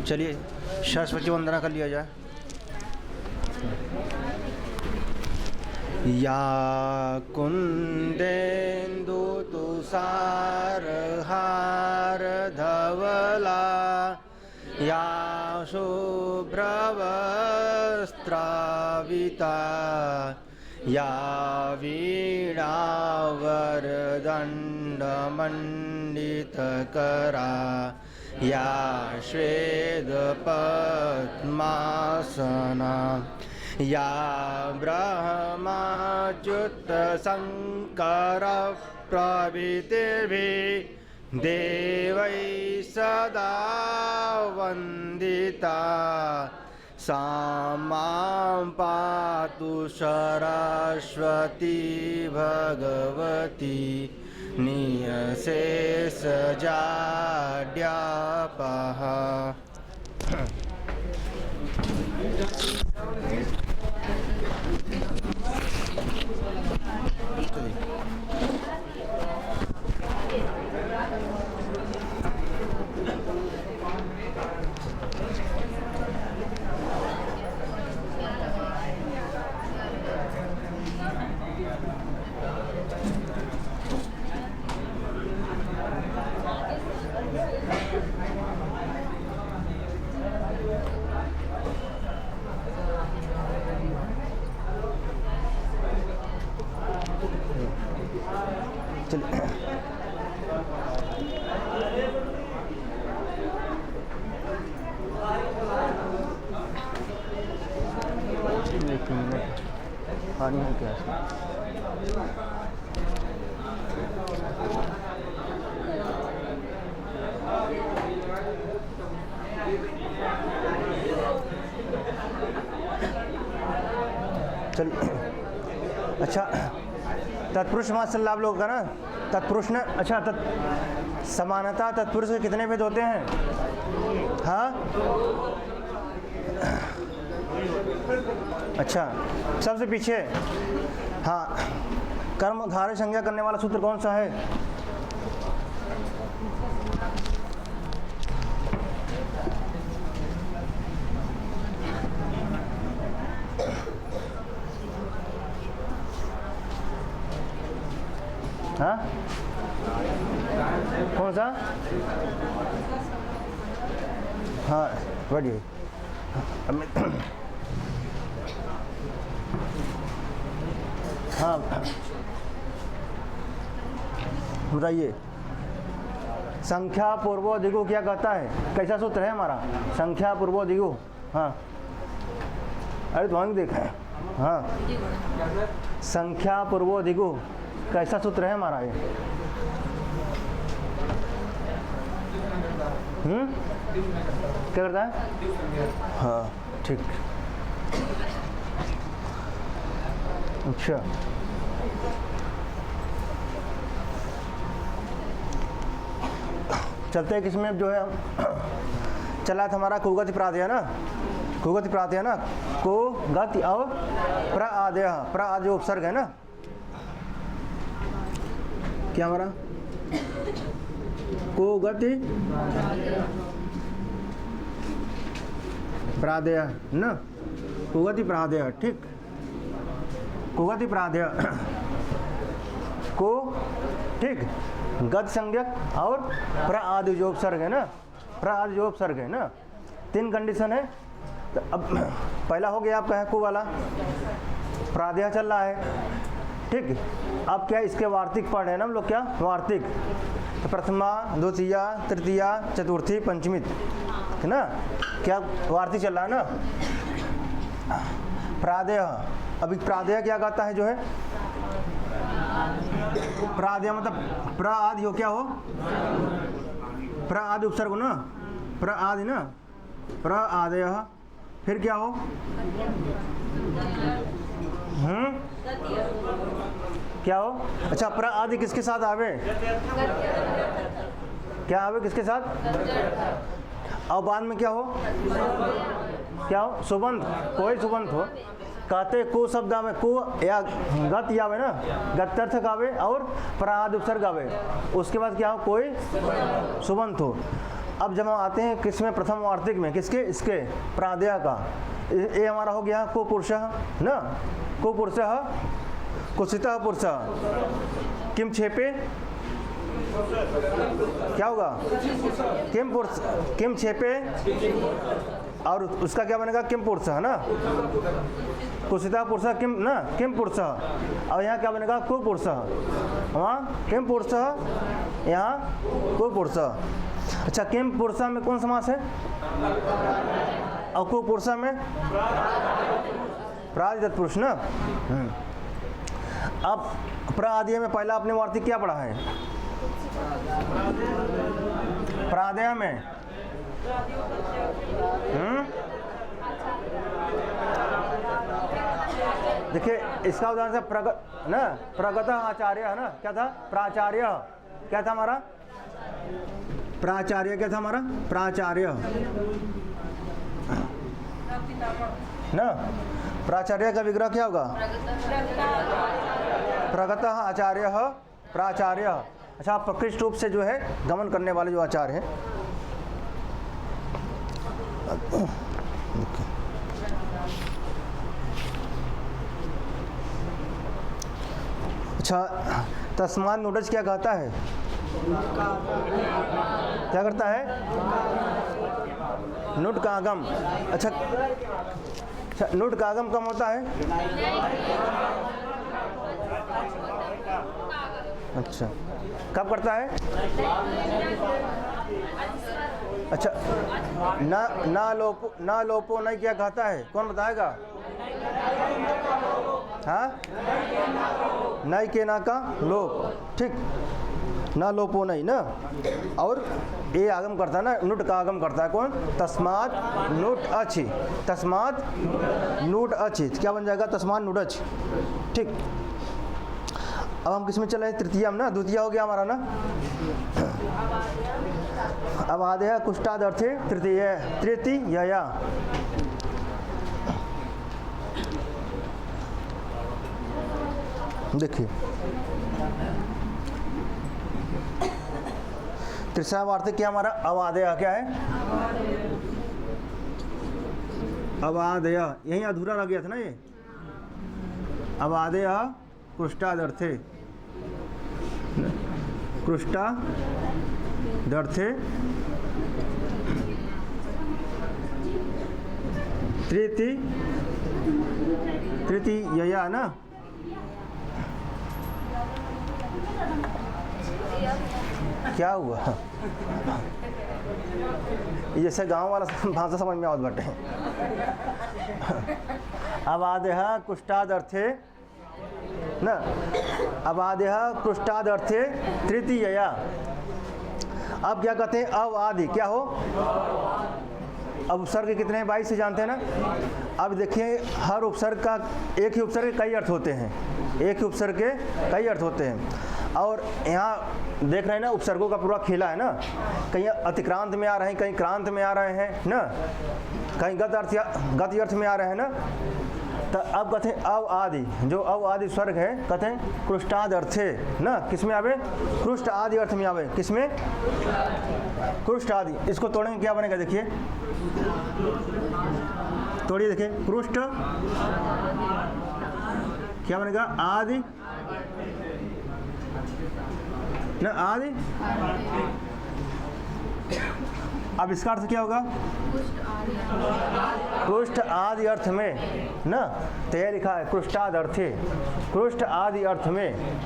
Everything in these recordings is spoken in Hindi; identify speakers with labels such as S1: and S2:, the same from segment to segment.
S1: चलिए सरस्वती वंदना कर लिया जाए। या कुंदेन्दु तुषारहार धवला या शुभ्रवस्त्राविता या वीणावरदण्डमण्डितकरा या श्वेतपद्मासना या ब्रह्माच्युतशङ्करप्रभृतिभिः देवैः सदा वन्दिता सा मां पातु सरस्वती भगवती निःशेषजाड्यापः। पानी है क्या? चल अच्छा, तत्पुरुष समास चल रहा आप लोगों का ना। तत्पुरुष ने अच्छा समानता तत्पुरुष के कितने भेद होते हैं? हाँ अच्छा, सबसे पीछे हाँ, कर्म धारय संज्ञा करने वाला सूत्र कौन सा है? हाँ कौन सा? हाँ बढ़िया। हाँ बताइए, संख्या पूर्वो दिगु क्या कहता है? कैसा सूत्र है हमारा? संख्या पूर्वो दिगु। हाँ अरे तो देखा है। हाँ संख्या पूर्वो दिगु कैसा सूत्र है हमारा ये? क्या करता है? हाँ ठीक। अच्छा चलते हैं किसमें जो है चला था हमारा कुगति प्रादेय ना। कुगति प्रादेय ना, कुगति और प्रादेय। प्रादेय उपसर्ग है ना। क्या हमारा कुगति प्रादेय ना, कुगति प्रादेय ठीक। कुगति प्रादेय को ठीक, गत संज्ञक और प्र आदि जो उपसर्ग है ना, प्र आदि जो उपसर्ग है ना, तीन कंडीशन है। तो अब पहला हो गया आपका है को वाला, प्रादेय चल रहा है ठीक। अब क्या इसके वार्तिक पढ़ है ना हम लोग, क्या वार्तिक? तो प्रथमा द्वितीया तृतीया चतुर्थी पंचमी है ना, क्या वार्तिक चल रहा है ना। प्रादेय, अभी प्रादेय क्या कहता है जो है? प्रादेय मतलब प्र आदि हो, क्या हो? प्र आदि उपसर्ग ना, प्र आदि ना, प्र आदेय। फिर क्या हो? क्या हो? अच्छा प्र आदि किसके साथ आवे? क्या आवे किसके साथ? और बाद में क्या हो? क्या हो? सुबंध, कोई सुबंध हो। कहते को शब्द आवे, को या गत आवे ना, गत्यर्थक आवे और प्राद उपसर्ग आवे, उसके बाद क्या हो? कोई सुबंत हो। अब जब हम आते हैं किसमें, प्रथम वार्तिक में, किसके, इसके प्रादेय का, ये हमारा हो गया कुपुरुषः ना, कुपुरुषः, कुत्सितः पुरुषः, किम छेपे, क्या होगा, किम पुरुष, किम छेपे, और उसका क्या बनेगा, किम पुरुषः ना, कुत्सितः पुरुषः किम ना, किम पुरुषः, और यहाँ क्या बनेगा, कुपुरुषः, वहाँ किम पुरुषः, यहाँ कुपुरुषः। अच्छा, किम पुरुषः में कौन समास है, और कुपुरुषः में प्रादि तत्पुरुष ना। अब प्रादेय में पहला आपने वार्तिक क्या पढ़ा है, प्रादेय में देखिए इसका उदाहरण से प्रगत आचार्य है ना, क्या था, प्राचार्य, क्या था हमारा, प्राचार्य, क्या था हमारा, प्राचार्य ना। प्राचार्य का विग्रह क्या होगा, प्रगत आचार्य, प्राचार्य। अच्छा, प्रकृष्ट रूप से जो है गमन करने वाले जो आचार्य हैं। अच्छा, तस्मात् नुडज क्या कहता है, क्या करता है, नुट का आगम। अच्छा, नुट का आगम कब होता है, अच्छा कब करता है, अच्छा, ना लोपो नहीं क्या कहता है, कौन बताएगा, हाँ, नहीं के ना का लोप, ठीक, ना लोपो नहीं ना। और ये आगम करता है ना, नुट का आगम करता है कौन, तस्मात् नुट अच्छी, तस्मात् नुट अच्छी, क्या बन जाएगा, तस्मात् नुट अच्छी, ठीक। अब हम किस में चले, तृतीया में ना, द्वितीय हो गया हमारा ना। अब आदेय कुष्ठादर्थे तृतीय, तृतीयया, देखिए तीसरा वार्तिक क्या हमारा, अवादेय, क्या है, अवादेय, यही अधूरा रह गया था ना ये, अवादेय कुष्ठादर्थे, कुष्ठादर्थे तृतीयया ना। क्या हुआ, जैसे गांव वाला भाषा समझ में आवत बटे। अवादेह कुष्ठादर्थे न, अवादेह कुष्ठादर्थे तृतीयया। अब क्या कहते हैं, अवादि, क्या हो, अब उपसर्ग कितने हैं, 22 से जानते हैं ना। अब देखिए हर उपसर्ग का, एक ही उपसर्ग के कई अर्थ होते हैं, एक ही उपसर्ग के कई अर्थ होते हैं। और यहाँ देख रहे हैं ना, उपसर्गों का पूरा खेला है ना, कहीं अतिक्रांत में आ रहे हैं, कहीं क्रांत में आ रहे हैं ना, कहीं गत अर्थ में आ रहे हैं ना। तो अब कहते हैं अव आदि, जो अव आदि स्वर्ग है कहते हैं कृष्टाद अर्थे ना, किस में आवे, कृष्ट आदि अर्थ में आवे, किस में, कृष्ट आदि। इसको तोड़ेंगे क्या बनेगा, देखिए तोड़िए, देखिए कृष्ट क्या बनेगा, आदि ना, आदि। अब इसका अर्थ क्या होगा, कृष्ट आदि अर्थ में ना, तो यह लिखा है कृष्टाद अर्थे, कृष्ट आदि अर्थ में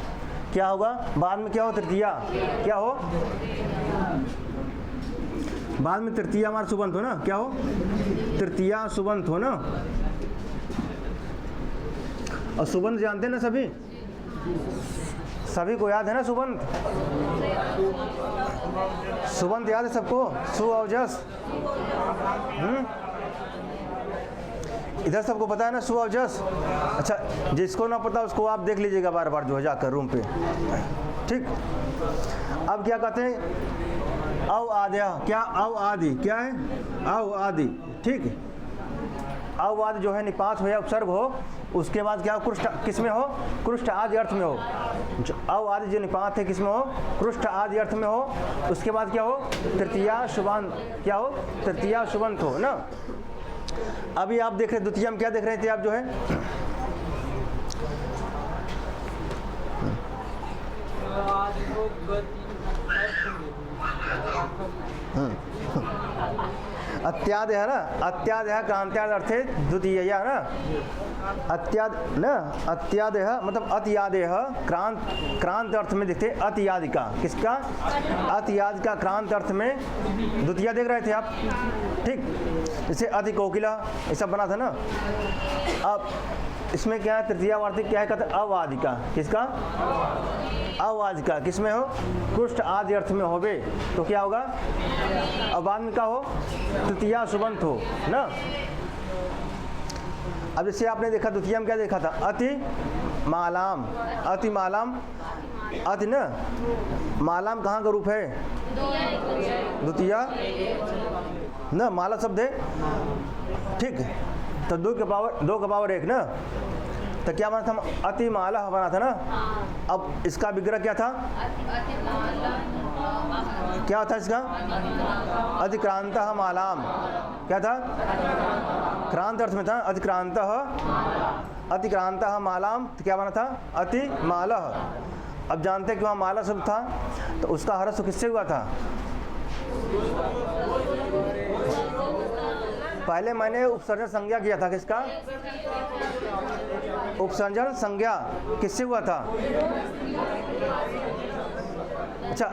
S1: क्या होगा, बाद में क्या हो, तृतीया, क्या हो, बाद में तृतीया हमारा सुबंत हो ना, क्या हो, तृतीया सुबंत हो ना। और सुबंत जानते हैं ना सभी, सभी को याद है ना सुबंत, सुबंत याद है सबको, सु और जस, इधर सबको पता है ना, सु और जस। अच्छा, जिसको ना पता उसको आप देख लीजिएगा बार बार जो है जाकर रूम पे, ठीक। अब क्या कहते हैं, अव आद्य, क्या अव आदि, क्या है, अव आदि, ठीक है। अवाद जो है निपात हो या उपसर्ग हो, उसके बाद क्या हो, कृष्ट किस में हो, कृष्ट आदि अर्थ में हो। जो अवाद जो निपात है किस में हो, कृष्ट आदि अर्थ में हो। उसके बाद क्या हो, तृतीया शुभांत, क्या हो, तृतीया शुभंत हो ना। अभी आप देख रहे द्वितीय में क्या देख रहे थे आप जो है, अत्यादय है ना, अत्यादय क्रांत्याद अर्थे द्वितीय ना, अत्याद न, अत्यादय मतलब अतियादेह क्रांत, क्रांत अर्थ में देखते अतियादिका, किसका, अतियादिका क्रांत अर्थ में द्वितीय देख रहे थे आप, ठीक। जैसे अति कोकिला ये सब बना था ना। अब इसमें क्या है, तृतीया वार्तिक क्या है, कहते अवादिका, किसका, अवादिका किसमें हो, कृष्ट आदि अर्थ में होवे तो क्या होगा, अब बाद में क्या हो, तृतीया सुबंत हो ना। अब जैसे आपने देखा द्वितीय में क्या देखा था, अति मालाम, अति मालाम, अति न, मालाम कहाँ का रूप है, द्वितीय न, माला शब्द है, ठीक। तो दो का पावर एक ना, तो क्या बना था, अति माला बना था ना। अब इसका विग्रह क्या था, क्या था इसका, अधिक्रांत मालाम, क्या था, क्रांत अर्थ में था, अधिक्रांत, अतिक्रांत मालाम, तो क्या बना था, अति माला। अब जानते हैं कि वहाँ माला शब्द था, तो उसका हर्ष किससे हुआ था, पहले मैंने उपसर्जन संज्ञा किया था, किसका, उपसर्जन संज्ञा किससे हुआ था, अच्छा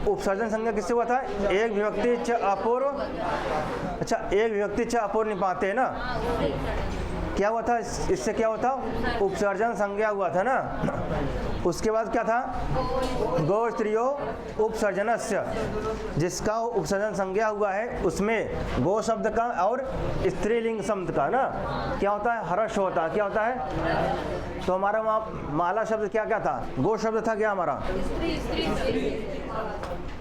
S1: उपसर्जन संज्ञा किससे हुआ था, एक विभक्ति च अपूर्व, अच्छा एक विभक्ति च अपूर्व निपाते हैं ना, क्या हुआ था, इससे क्या हुआ था, उपसर्जन संज्ञा हुआ था ना। उसके बाद क्या था, गौ स्त्रियो उपसर्जनस्य, जिसका उपसर्जन संज्ञा हुआ है उसमें गो शब्द का और स्त्रीलिंग शब्द का ना क्या होता है, हर्ष होता है, क्या होता है। तो हमारा वहाँ माला शब्द क्या क्या था, गो शब्द था क्या हमारा,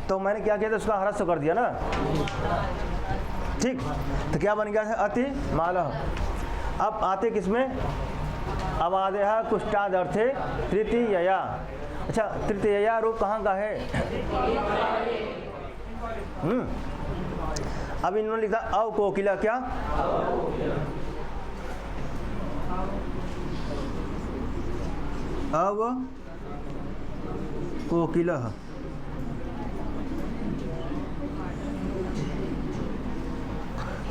S1: तो मैंने क्या किया था, उसका हर्ष कर दिया ना, ठीक। तो क्या बन गया था, अति माला। अब आते किसमें, अवादेह कुष्ठाद अर्थे तृतीयया, अच्छा तृतीयया रूप कहाँ का है, अब इन्होंने लिखा अव कोकिला, क्या अव कोकिला,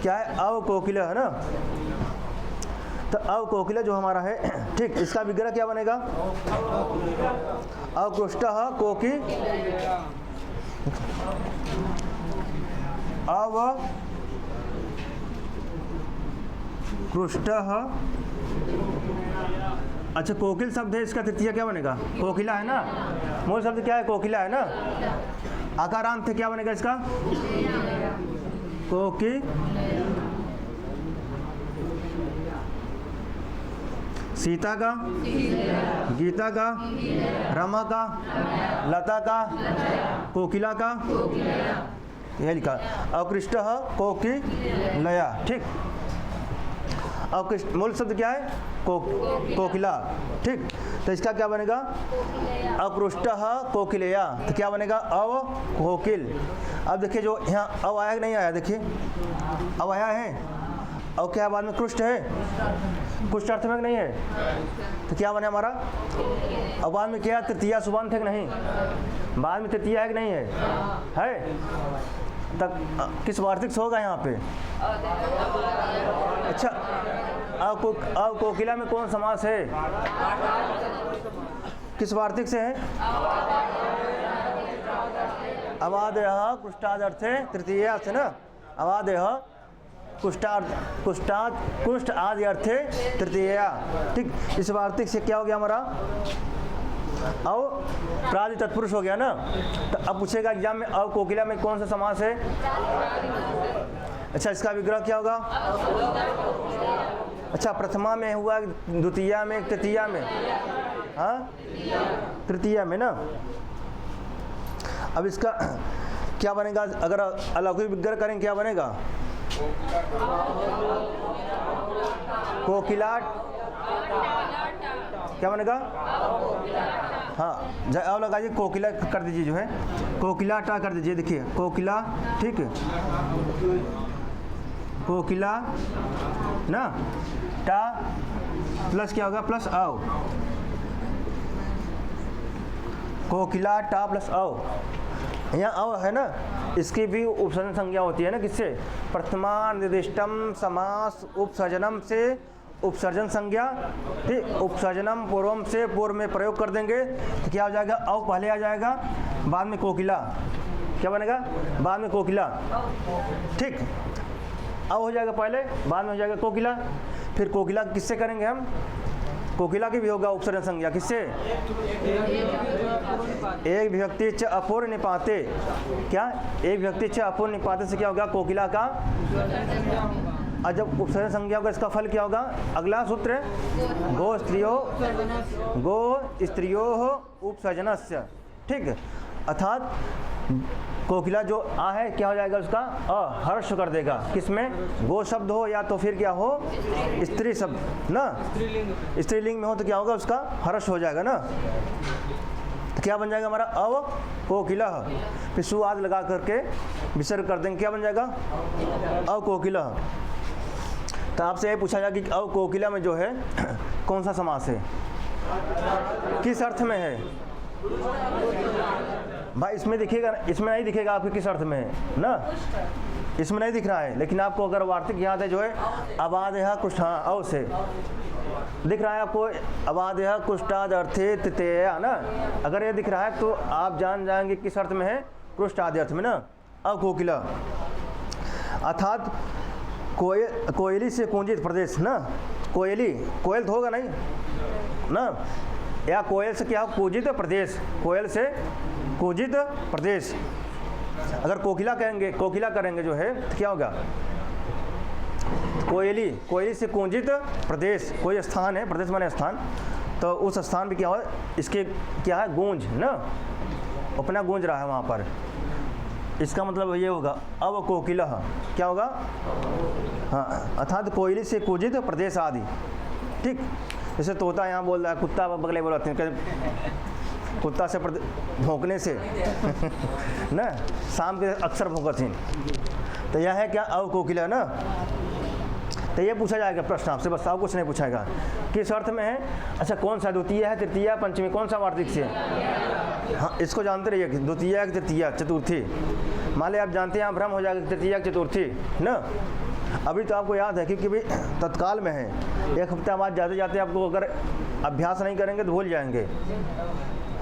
S1: क्या है, अव कोकिला है ना। तो अव कोकिला जो हमारा है, ठीक, इसका विग्रह क्या बनेगा, अवकृष्टः कोकि, अवकृष्टः, अच्छा कोकिल शब्द है, इसका तृतीय क्या बनेगा, कोकिला है ना, मूल शब्द क्या है, कोकिला है ना। आकारांत क्या बनेगा इसका, कोकि, सीता का, गीता का, रमा का, लता का, कोकिला का, यह लिखा, अवकृष्ट कोकिलया, ठीक। अवकृष्ट मूल शब्द क्या है, कोकिला, ठीक। तो इसका क्या बनेगा, अवकृष्ट कोकिलया, तो क्या बनेगा, अव कोकिल। अब देखिए जो यहाँ अव आया नहीं आया, देखिए अव आया है, और क्या बाद में कृष्ट है, कुछ अर्थ में नहीं है, तो क्या बने हमारा, अब बाद में क्या, तृतीया सुबंत है कि नहीं, बाद में तृतीया है कि नहीं है तब किस वार्तिक से होगा यहाँ पे, अच्छा अब कोकिला में कौन समास है, किस वार्तिक से है, अवादेह कुष्ठाद अर्थे तृतीया से ना, अवादेह कुष्ठ आदि अर्थे तृतीया, ठीक। इस वार्तिक से क्या हो गया हमारा, अव प्रादि तत्पुरुष हो गया ना। तो अब पूछेगा एग्जाम में अव कोकिला में कौन सा समास है, अच्छा इसका विग्रह क्या होगा, अच्छा प्रथमा में हुआ, द्वितीया में, तृतीया में, हाँ तृतीया में ना। अब इसका क्या बनेगा, अगर अलौकिक विग्रह करें क्या बनेगा, कोकिला, क्या बनेगा? हाँ, अब लगाइए कोकिला कर दीजिए, जो है कोकिला टा कर दीजिए। देखिए कोकिला, ठीक है, कोकिला ना, टा प्लस क्या होगा? प्लस आओ, कोकिला टा प्लस आओ। यहाँ अव है ना, इसकी भी उपसर्जन संज्ञा होती है ना, किससे? प्रथमा निर्दिष्टम समास उपसर्जनम से उपसर्जन संज्ञा, ठीक, उपसर्जनम पूर्वम से पूर्व में प्रयोग कर देंगे तो क्या हो जाएगा? अव पहले आ जाएगा, बाद में कोकिला, क्या बनेगा? बाद में कोकिला, ठीक, अव हो जाएगा पहले, बाद में हो जाएगा कोकिला। फिर कोकिला किससे करेंगे हम? कोकिला की भी होगा उपसर्जन संज्ञा, किससे? एक विभक्ति च अपूर्ण निपाते, क्या? एक विभक्ति च अपूर्ण निपाते से क्या होगा? कोकिला का। और जब उपसर्जन संज्ञा होगा, इसका फल क्या होगा? अगला सूत्र, गो स्त्रियोः उपसर्जनस्य, ठीक, अर्थात कोकिला जो आ है क्या हो जाएगा? उसका हर्ष कर देगा, किसमें? गो शब्द हो या तो फिर क्या हो? स्त्री शब्द ना, स्त्रीलिंग में हो तो क्या होगा? उसका हर्ष हो जाएगा ना। तो क्या बन जाएगा हमारा? अव कोकिला, फिर सुआद लगा करके विसर्ग कर देंगे, क्या बन जाएगा? अव कोकिला। तो आपसे ये पूछा जाएगा कि अव कोकिला में जो है कौन सा समास है, किस अर्थ में है? भाई इसमें दिखेगा, इसमें नहीं दिखेगा आपके किस अर्थ में है ना, इसमें नहीं दिख रहा है, लेकिन आपको अगर वार्तिक याद है जो है अबाधः कुष्ठा, अव से दिख रहा है आपको, अबाधः कुष्ठाद अर्थे तृतीया ना, अगर ये दिख रहा है तो आप जान जाएंगे किस अर्थ में है? कुष्ठादि अर्थ में ना, अव कोकिला। अर्थात कोयली से कुंजित प्रदेश ना, कोयली, कोयल तो होगा नहीं ना, या कोयल से क्या हो? कुजित प्रदेश, कोयल से कुजित प्रदेश। अगर कोकिला कहेंगे, कोकिला करेंगे जो है तो क्या होगा? कोयली, कोयली से कुंजित प्रदेश, कोई स्थान है, प्रदेश माने स्थान, तो उस स्थान पे क्या हो? इसके क्या है? गूंज ना, अपना गूंज रहा है वहाँ पर, इसका मतलब ये होगा अव कोकिला, क्या होगा? हाँ, अर्थात कोयली से कुजित प्रदेश आदि, ठीक। जैसे तोता यहाँ बोल रहा है, कुत्ता बगले बोलाते हैं, कुत्ता से भौंकने से ना, शाम के अक्सर भौंकती, तो यह है क्या? अव कोकिला ना। तो ये पूछा जाएगा प्रश्न आपसे, बस और कुछ नहीं पूछाएगा, किस अर्थ में है? अच्छा, कौन सा? द्वितीय है, तृतीय, पंचमी, कौन सा वार्तिक से? हाँ, इसको जानते रहिए, द्वितीय, तृतीय, चतुर्थी। मान लिया आप जानते हैं, भ्रम हो जाएगा तृतीय, चतुर्थी ना। अभी तो आपको याद है क्योंकि भी तत्काल में है, एक हफ्ता बाद जाते जाते आपको अगर अभ्यास नहीं करेंगे तो भूल जाएंगे,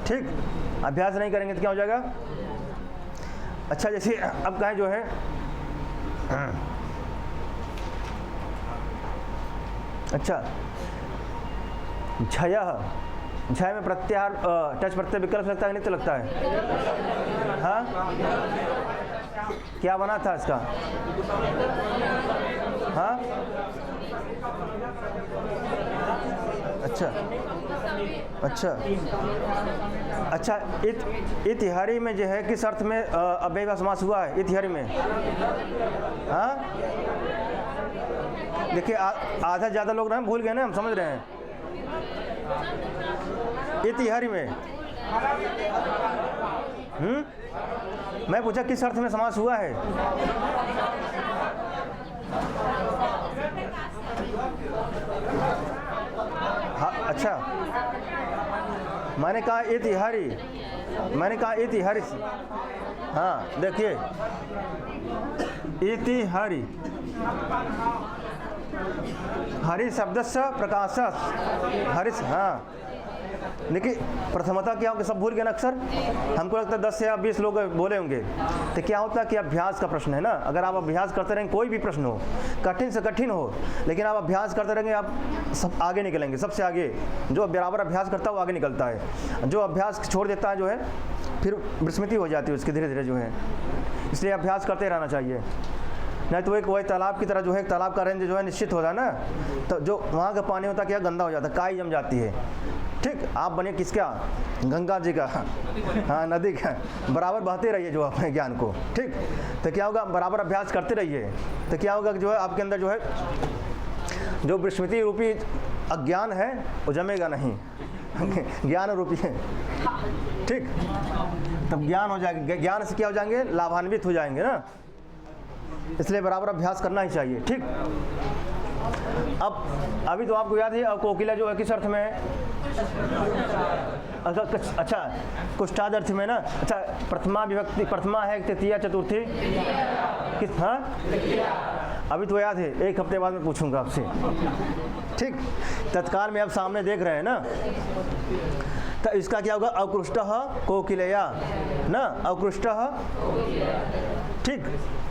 S1: ठीक, अभ्यास नहीं करेंगे तो क्या हो जाएगा? अच्छा, जैसे अब कहें जो है अच्छा, झय, झय में प्रत्याहार टच प्रत्यय विकल्प लगता है, नहीं तो लगता है? हाँ, क्या बना था इसका? हाँ, अच्छा अच्छा अच्छा, इतिहारी में जो है किस अर्थ में अव्यय का समास हुआ है? इतिहारी में, हाँ, देखिए आधा ज़्यादा लोग ना भूल गए ना, हम समझ रहे हैं। इतिहारी में, मैं पूछा किस अर्थ में समास हुआ है? हाँ, अच्छा, मैंने कहा इतिहारी, मैंने कहा इतिहारी, हाँ, देखिए इतिहारी, हरि शब्दस्य प्रकाशस, हरिश, हाँ, देखिए प्रथमता क्या होगा? सब भूल गए ना अक्सर, हमको लगता है 10 या 20 लोग बोले होंगे। तो क्या होता है कि अभ्यास का प्रश्न है ना, अगर आप अभ्यास करते रहेंगे, कोई भी प्रश्न हो, कठिन से कठिन हो, लेकिन आप अभ्यास करते रहेंगे, आप सब आगे निकलेंगे, सबसे आगे। जो बराबर अभ्यास करता है वो आगे निकलता है, जो अभ्यास छोड़ देता है जो है फिर विस्मृति हो जाती है उसकी धीरे धीरे जो है, इसलिए अभ्यास करते रहना चाहिए। नहीं तो एक वही तालाब की तरह जो है, तालाब का रेंज जो है निश्चित होता है ना, तो जो वहाँ का पानी होता है क्या गंदा हो जाता है, काई जम जाती है, ठीक। आप बने किसका? गंगा जी का, हाँ, नदी का, बराबर बहते रहिए जो अपने ज्ञान को, ठीक। तो क्या होगा? बराबर अभ्यास करते रहिए, तो क्या होगा जो है आपके अंदर जो है जो विस्मृति रूपी अज्ञान है वो जमेगा नहीं ज्ञान रूपी है, ठीक। तब ज्ञान हो जाएगा, ज्ञान से क्या हो जाएंगे, लाभान्वित हो जाएंगे ना, इसलिए बराबर अभ्यास करना ही चाहिए, ठीक। अब अभी तो आपको याद है अब कोकिला जो है किस अर्थ में है, अच्छा कुष्ठाद अर्थ में ना, अच्छा प्रथमा विभक्ति, प्रथमा है, तृतीया, चतुर्थी किस, हाँ अभी तो याद है, एक हफ्ते बाद मैं पूछूंगा आपसे, ठीक। तत्काल में आप सामने देख रहे हैं ना, तो इसका क्या होगा, अकृष्टः कोकिलया ना, अकृष्टः, ठीक।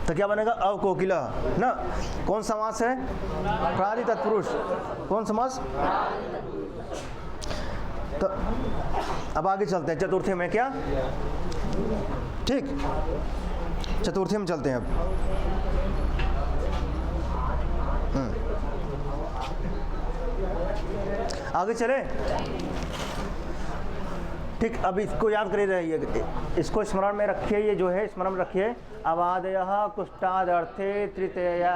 S1: तो क्या बनेगा, अकोकिलः ना। कौन समास है, प्रादि तत्पुरुष, कौन समास। तो अब आगे चलते हैं चतुर्थी में, क्या, ठीक, चतुर्थी में चलते हैं अब। आगे चले, ठीक। अब इसको याद कर रहिए, इसको स्मरण में रखिए, ये जो है स्मरण में रखिए, अवादयः कुष्ठादर्थे तृतीया,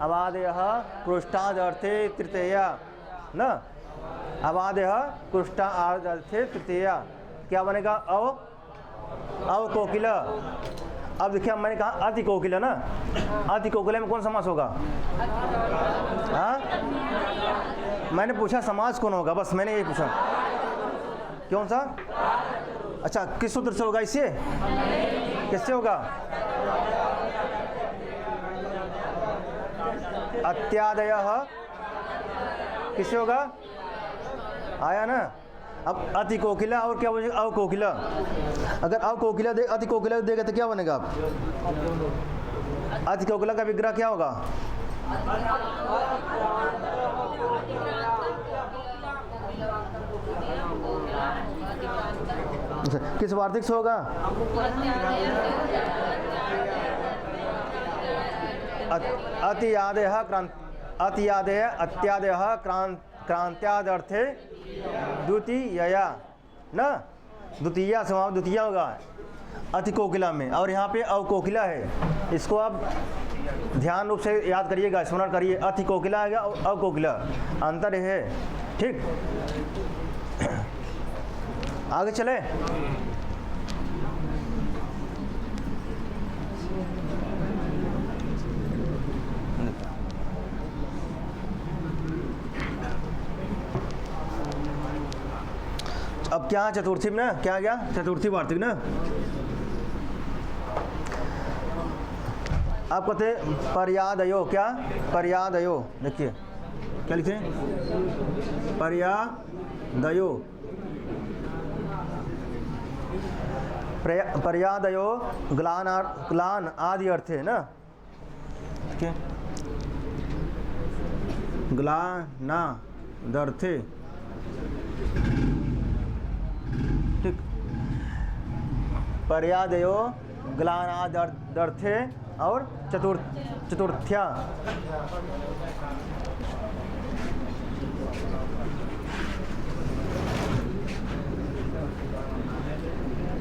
S1: अवादयः कुष्ठादर्थे तृतीया ना, अवादयः कुष्ठादर्थे तृतीया, क्या बनेगा, अवकोकिल। अब देखिए मैंने कहा अति कोकिला ना, अति कोकिला में कौन समास होगा, हाँ मैंने पूछा समास कौन होगा, बस मैंने यही पूछा, कौन सा, अच्छा किस सूत्र से होगा, इससे किससे होगा, अत्यादयः किससे होगा, आया ना। अब अति कोकिला और क्या बनेगा, अवकोकिला। अगर अवकोकिला दे, अति कोकिला देगा तो क्या बनेगा, अति कोकिला का विग्रह क्या होगा, किस वार्तिक से होगा, अतियादयः अतियादय अत्यादयः क्रांत्यादर्थे द्वितीया ना, द्वितीया समाप्त, द्वितीया होगा अति कोकिला में, और यहाँ पे अवकोकिला है, इसको आप ध्यान रूप से याद करिएगा, स्मरण करिए, अति कोकिला है और अवकोकिला अंतर है, ठीक। आगे चले, अब क्या चतुर्थी में ना, क्या गया, चतुर्थी वार्तिक ना। आप कहते पर्यादयो, क्या पर्यादयो, देखिए क्या लिखते हैं, पर्यादयो, पर्यादयो ग्लान आदि अर्थ है ना, ठीक है, ग्लाना दर्थे, ठीक, पर्यादयो ग्लानादर्थे और चतुर्थ्या,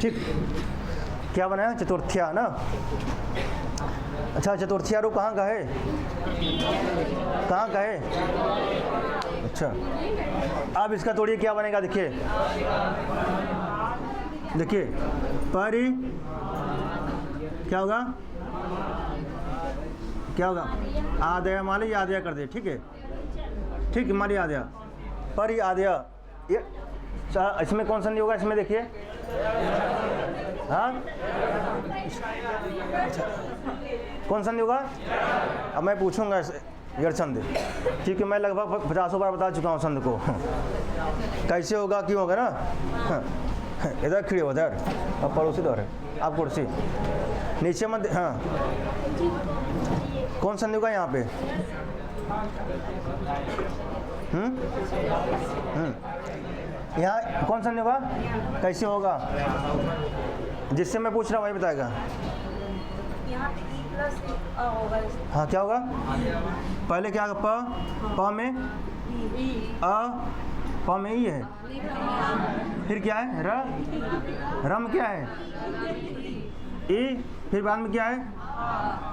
S1: ठीक, क्या बना है, चतुर्थ्या ना। अच्छा चतुर्थ्या रूप कहाँ का है, कहाँ का है, अच्छा अब इसका तोड़िए, क्या बनेगा, देखिए देखिए, परि क्या होगा, क्या होगा, आदया माली आदया कर दे, ठीक है, ठीक माली आदया, परि आदया, ये इसमें कौन संधि होगा, इसमें देखिए, हाँ कौन संधि होगा, अब मैं पूछूंगा यरछंद, ठीक है, मैं लगभग 50 बार बता चुका हूँ संध को कैसे होगा, क्यों होगा ना। इधर खड़े उधर, अब पड़ोसी दौर है, आप कुर्सी नीचे मत, हाँ कौन संधि होगा यहाँ पे, यहाँ कौन संधि होगा, कैसे होगा, जिससे मैं पूछ रहा हूँ वही बताएगा। हाँ क्या होगा, पहले क्या होगा, प में अ, प में ई है, फिर क्या है, र, रम क्या है, ई, फिर बाद में क्या है,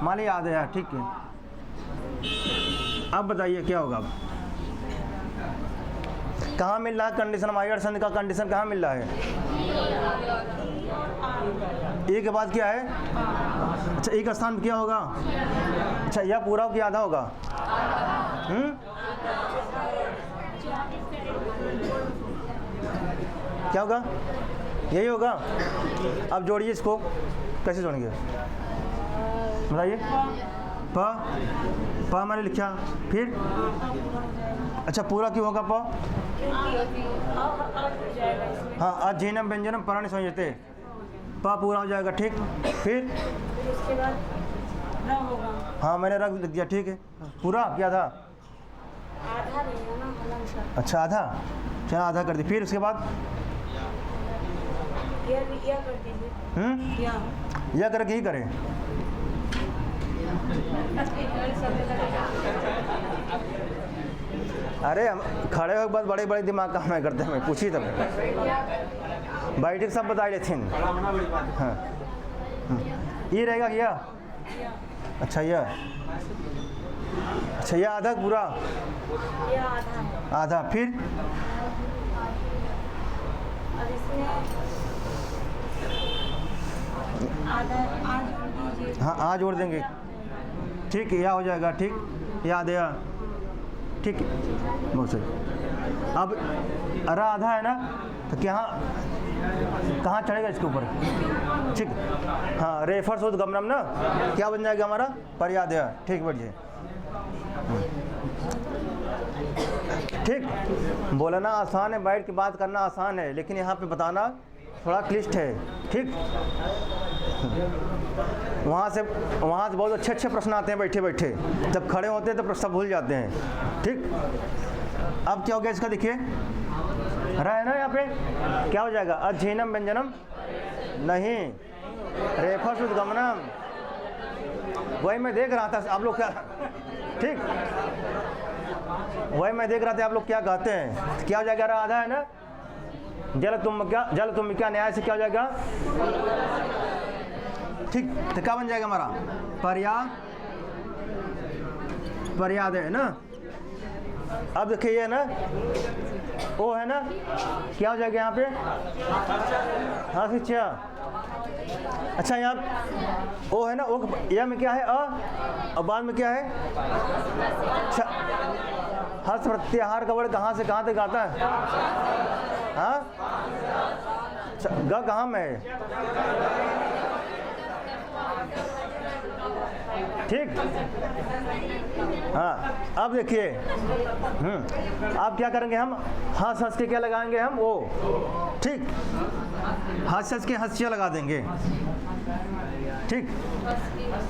S1: माली याद है, ठीक है। अब बताइए क्या होगा। कहाँ मिल रहा है कंडीशन? माइग्रेट संधि का कंडीशन कहाँ मिल रहा है? ए के बाद क्या है? अच्छा, ए का स्थान क्या होगा? अच्छा, यह पूरा हो कि आधा होगा? क्या होगा? यही होगा। अब जोड़िए इसको, कैसे जोड़ेंगे बताइए? प मैंने लिखा, फिर अच्छा पूरा क्यों होगा प? हाँ, अजीनम व्यंजनम पराणि संयुते, प पूरा हो जाएगा, ठीक। फिर
S2: उसके बाद र होगा।
S1: हाँ, मैंने रख लिख दिया, ठीक है। पूरा क्या था?
S2: आधा रहेगा ना हलन का।
S1: अच्छा, आधा, चलो आधा कर दी। फिर उसके बाद
S2: या कर दीजिए।
S1: यह करके ही करें। अरे हम खड़े हो बाद बड़े बड़े दिमाग काम नहीं करते, हमें पूछी तब बैठ के सब बता लेते हैं। हाँ, ये रहेगा क्या? अच्छा, यह आधा पूरा,
S2: या आधा है।
S1: आधा। फिर
S2: अब इसमें आधा आज जोड़ दीजिए।
S1: हाँ, आज जोड़ देंगे, ठीक। यह हो जाएगा, ठीक। याद है, ठीक, बहुत सही। अब अरा आधा है ना, तो क्या कहाँ चढ़ेगा इसके ऊपर? ठीक, हाँ, रेफर्स उद्गमनम ना, क्या बन जाएगा हमारा? पर्यादय, ठीक। बैठिए, ठीक। बोलना आसान है, बैठ के बात करना आसान है, लेकिन यहाँ पे बताना थोड़ा क्लिष्ट है, ठीक। वहाँ से बहुत अच्छे प्रश्न आते हैं बैठे बैठे, जब खड़े होते हैं तो प्रश्न भूल जाते हैं, ठीक। अब क्या हो गया इसका? देखिए, रहा है ना यहाँ पे, क्या हो जाएगा? अध्ययनम व्यंजनम नहीं, रेफर्स उद्गमनम। वही मैं देख रहा था आप लोग क्या, ठीक, वही मैं देख रहा था आप लोग क्या कहते हैं। क्या हो जाएगा? रहा आधा है ना, जल तुम क्या न्याय से क्या हो जाएगा? ठीक, तो क्या बन जाएगा हमारा? पर्याद है ना। अब देखिए ये ना, ओ है ना, क्या हो जाएगा यहाँ पे? हाँ, शिक्षा। अच्छा, यहाँ ओ है ना, ओ या में क्या है? और बाद में क्या है? अच्छा, हर्ष प्रत्याहार का वर्ड कहाँ से कहाँ तक आता है? हाँ, अच्छा, ग कहाँ में है? ठीक। हाँ, अब देखिए, अब क्या करेंगे हम? हंस हंस के क्या लगाएंगे हम? ओ, ठीक, हंस हंस के हंसिया लगा देंगे, ठीक।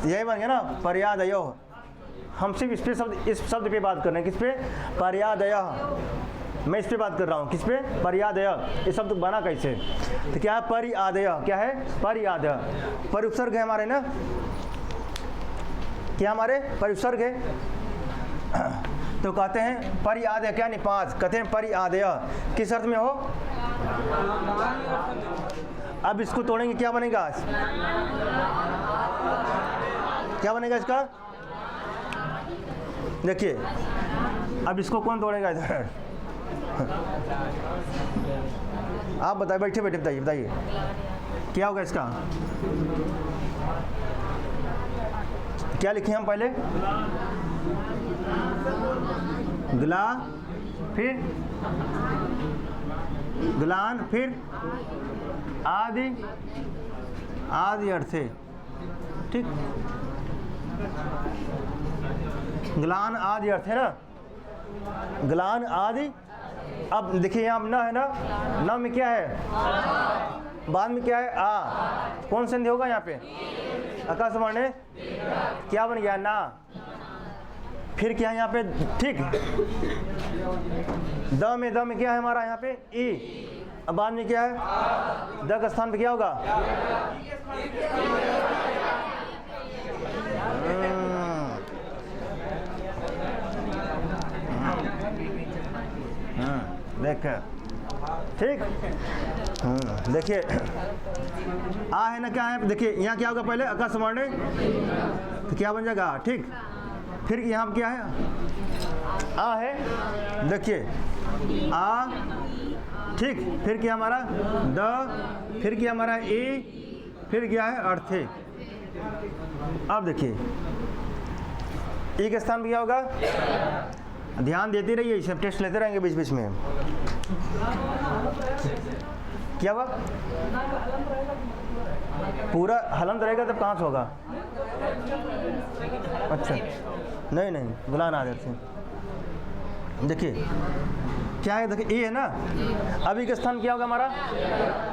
S1: यही बन गया ना, पर्यादयो। हम सिर्फ इस शब्द पे बात कर रहे हैं। किस पे? पर्यादय। मैं इस पे बात कर रहा हूँ। किस पे? पर्यादय। ये शब्द बना कैसे? तो क्या है? परिआदय। क्या है? परिआदय। परिउपसर्ग है हमारे ना, क्या हमारे परिउपसर्ग है। तो कहते हैं परिआदय, क्या निपात कहते हैं? परिआदय किस अर्थ में हो? अब इसको तोड़ेंगे, क्या बनेगा? क्या बनेगा इसका? देखिए, अब इसको कौन तोड़ेगा इधर? आप बताइए, बैठे बैठे बताइए क्या होगा इसका? क्या लिखे हम पहले? ग्ला, फिर ग्लान, फिर आदि, आदि अर्थे, ठीक। ग्लान आदि अर्थ है ना, ग्लान आदि। अब देखिए यहाँ न है ना, न में क्या है? बाद में क्या है? आ। कौन संधि होगा यहाँ पे? आकाश वर्ण, क्या बन गया? ना। फिर क्या है यहाँ पे? ठीक। द में क्या है हमारा यहाँ पे? ई। अब बाद में क्या है? द का स्थान पे क्या होगा? देख, ठीक। देखिए, आ है ना, क्या है? देखिए यहाँ क्या होगा? पहले आकाश वर्ण, तो क्या बन जाएगा? ठीक। फिर यहाँ पे क्या है, आ है, देखिए आ, ठीक, फिर क्या हमारा द, फिर क्या हमारा ए, फिर क्या है अर्थे। अब देखिए ई के स्थान पे क्या होगा, ध्यान देते रहिए, इसे टेस्ट लेते रहेंगे बीच बीच में। क्या हुआ, पूरा हलंत रहेगा तब कहाँ से होगा, अच्छा नहीं नहीं, गुलान आदर से। देखिए क्या है, देखिए ए है ना, अभी के स्थान क्या होगा हमारा,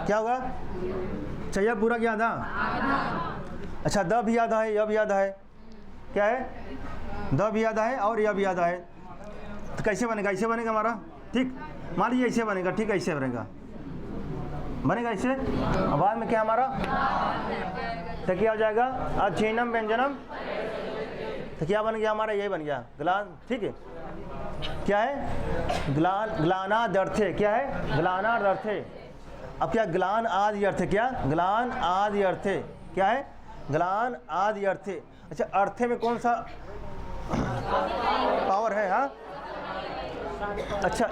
S1: क्या होगा, चाहिए पूरा क्या आधा, अच्छा द भी आधा है, यह भी आधा है, क्या है, द भी आधा है और यह भी आधा है। तो कैसे बनेगा, ऐसे बनेगा हमारा, ठीक, मान लीजिए ऐसे बनेगा, ठीक, ऐसे बनेगा, बनेगा ऐसे। अब बाद में क्या हमारा, तो क्या हो जाएगा, अच्छीनम व्यंजनम, तो क्या बन गया हमारा, यही बन गया ग्लान, ठीक है। क्या है, ग्लानादर्थे, क्या है, ग्लानादर्थे। अब क्या, ग्लान आदि अर्थे, क्या, ग्लान आदि अर्थे, क्या है, ग्लान आदि अर्थे। अच्छा अर्थे में कौन सा पावर है, हाँ, अच्छा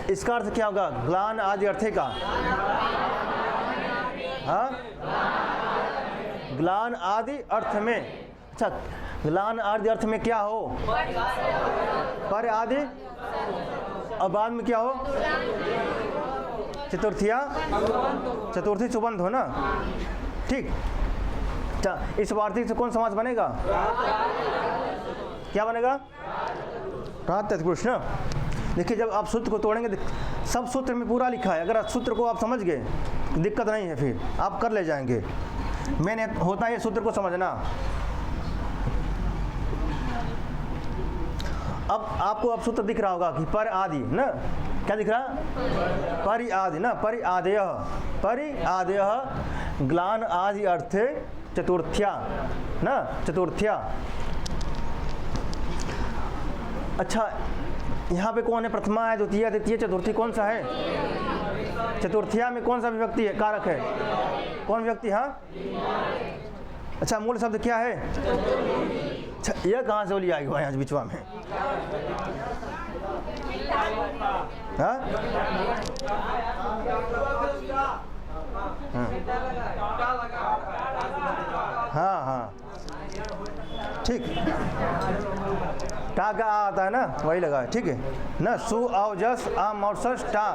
S1: इसका अर्थ क्या होगा, ग्लान आदि अर्थे का, हाँ, ग्लान आदि अर्थ में, अच्छा ग्लान आदि अर्थ में क्या हो, पर आदि, और बाद में क्या हो, चतुर्थिया, चतुर्थी सुबंध हो ना, ठीक। अच्छा इस वार्तिक से कौन समास बनेगा, क्या बनेगा, प्रात तत्पुरुष ना। देखिए जब आप सूत्र को तोड़ेंगे, सब सूत्र में पूरा लिखा है, अगर सूत्र को आप समझ गए दिक्कत नहीं है, फिर आप कर ले जाएंगे। मैंने होता है सूत्र को समझना। अब आपको अब सूत्र दिख रहा होगा कि पर आदि ना, क्या दिख रहा, परि आदि ना, परि आदय, परि आदय ग्लान आदि अर्थे चतुर्थ्या ना, चतुर्थ्या। अच्छा यहाँ पे कौन है, प्रथमा है, द्वितीय, तृतीय, चतुर्थी, कौन सा है, चतुर्थिया में कौन सा विभक्ति है, कारक है, कौन विभक्ति, हाँ, अच्छा मूल शब्द क्या है, अच्छा यह कहाँ से बोली आई हुआ है बिचवा में, हाँ, हाँ हाँ ठीक, टा का आ आता है ना, वही लगा है, ठीक है ना, सु औ जस आ मौसस टा,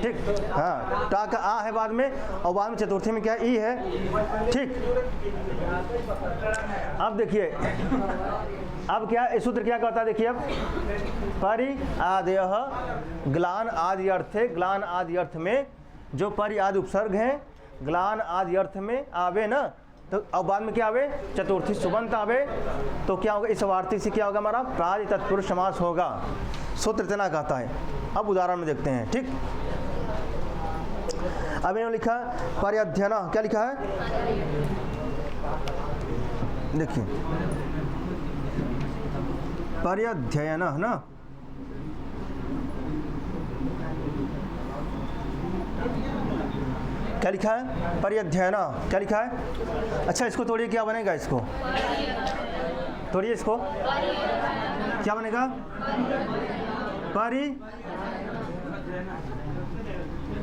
S1: ठीक, हाँ टा का आ है बाद में, और बाद में चतुर्थी में क्या ई है, ठीक। अब देखिए अब क्या इस सूत्र क्या कहता है, देखिए अब परि आदय ग्लान आदि अर्थे, ग्लान आदि अर्थ में जो परि आदि उपसर्ग हैं ग्लान आदि अर्थ में आवे ना, तो अब बाद में क्या आवे, चतुर्थी सुबंत आवे, तो क्या होगा, इस वार्तिक से क्या होगा हमारा, प्रादि तत्पुरुष समास होगा। सूत्र इतना कहता है। अब उदाहरण में देखते हैं, ठीक। अब इन्होंने लिखा पर्यध्ययन, क्या लिखा है, देखिए पर्यध्ययन है ना, क्या लिखा है, पर्यध्ययन, क्या लिखा है, अच्छा इसको तोड़िए, क्या बनेगा, इसको तोड़िए, इसको क्या बनेगा, परि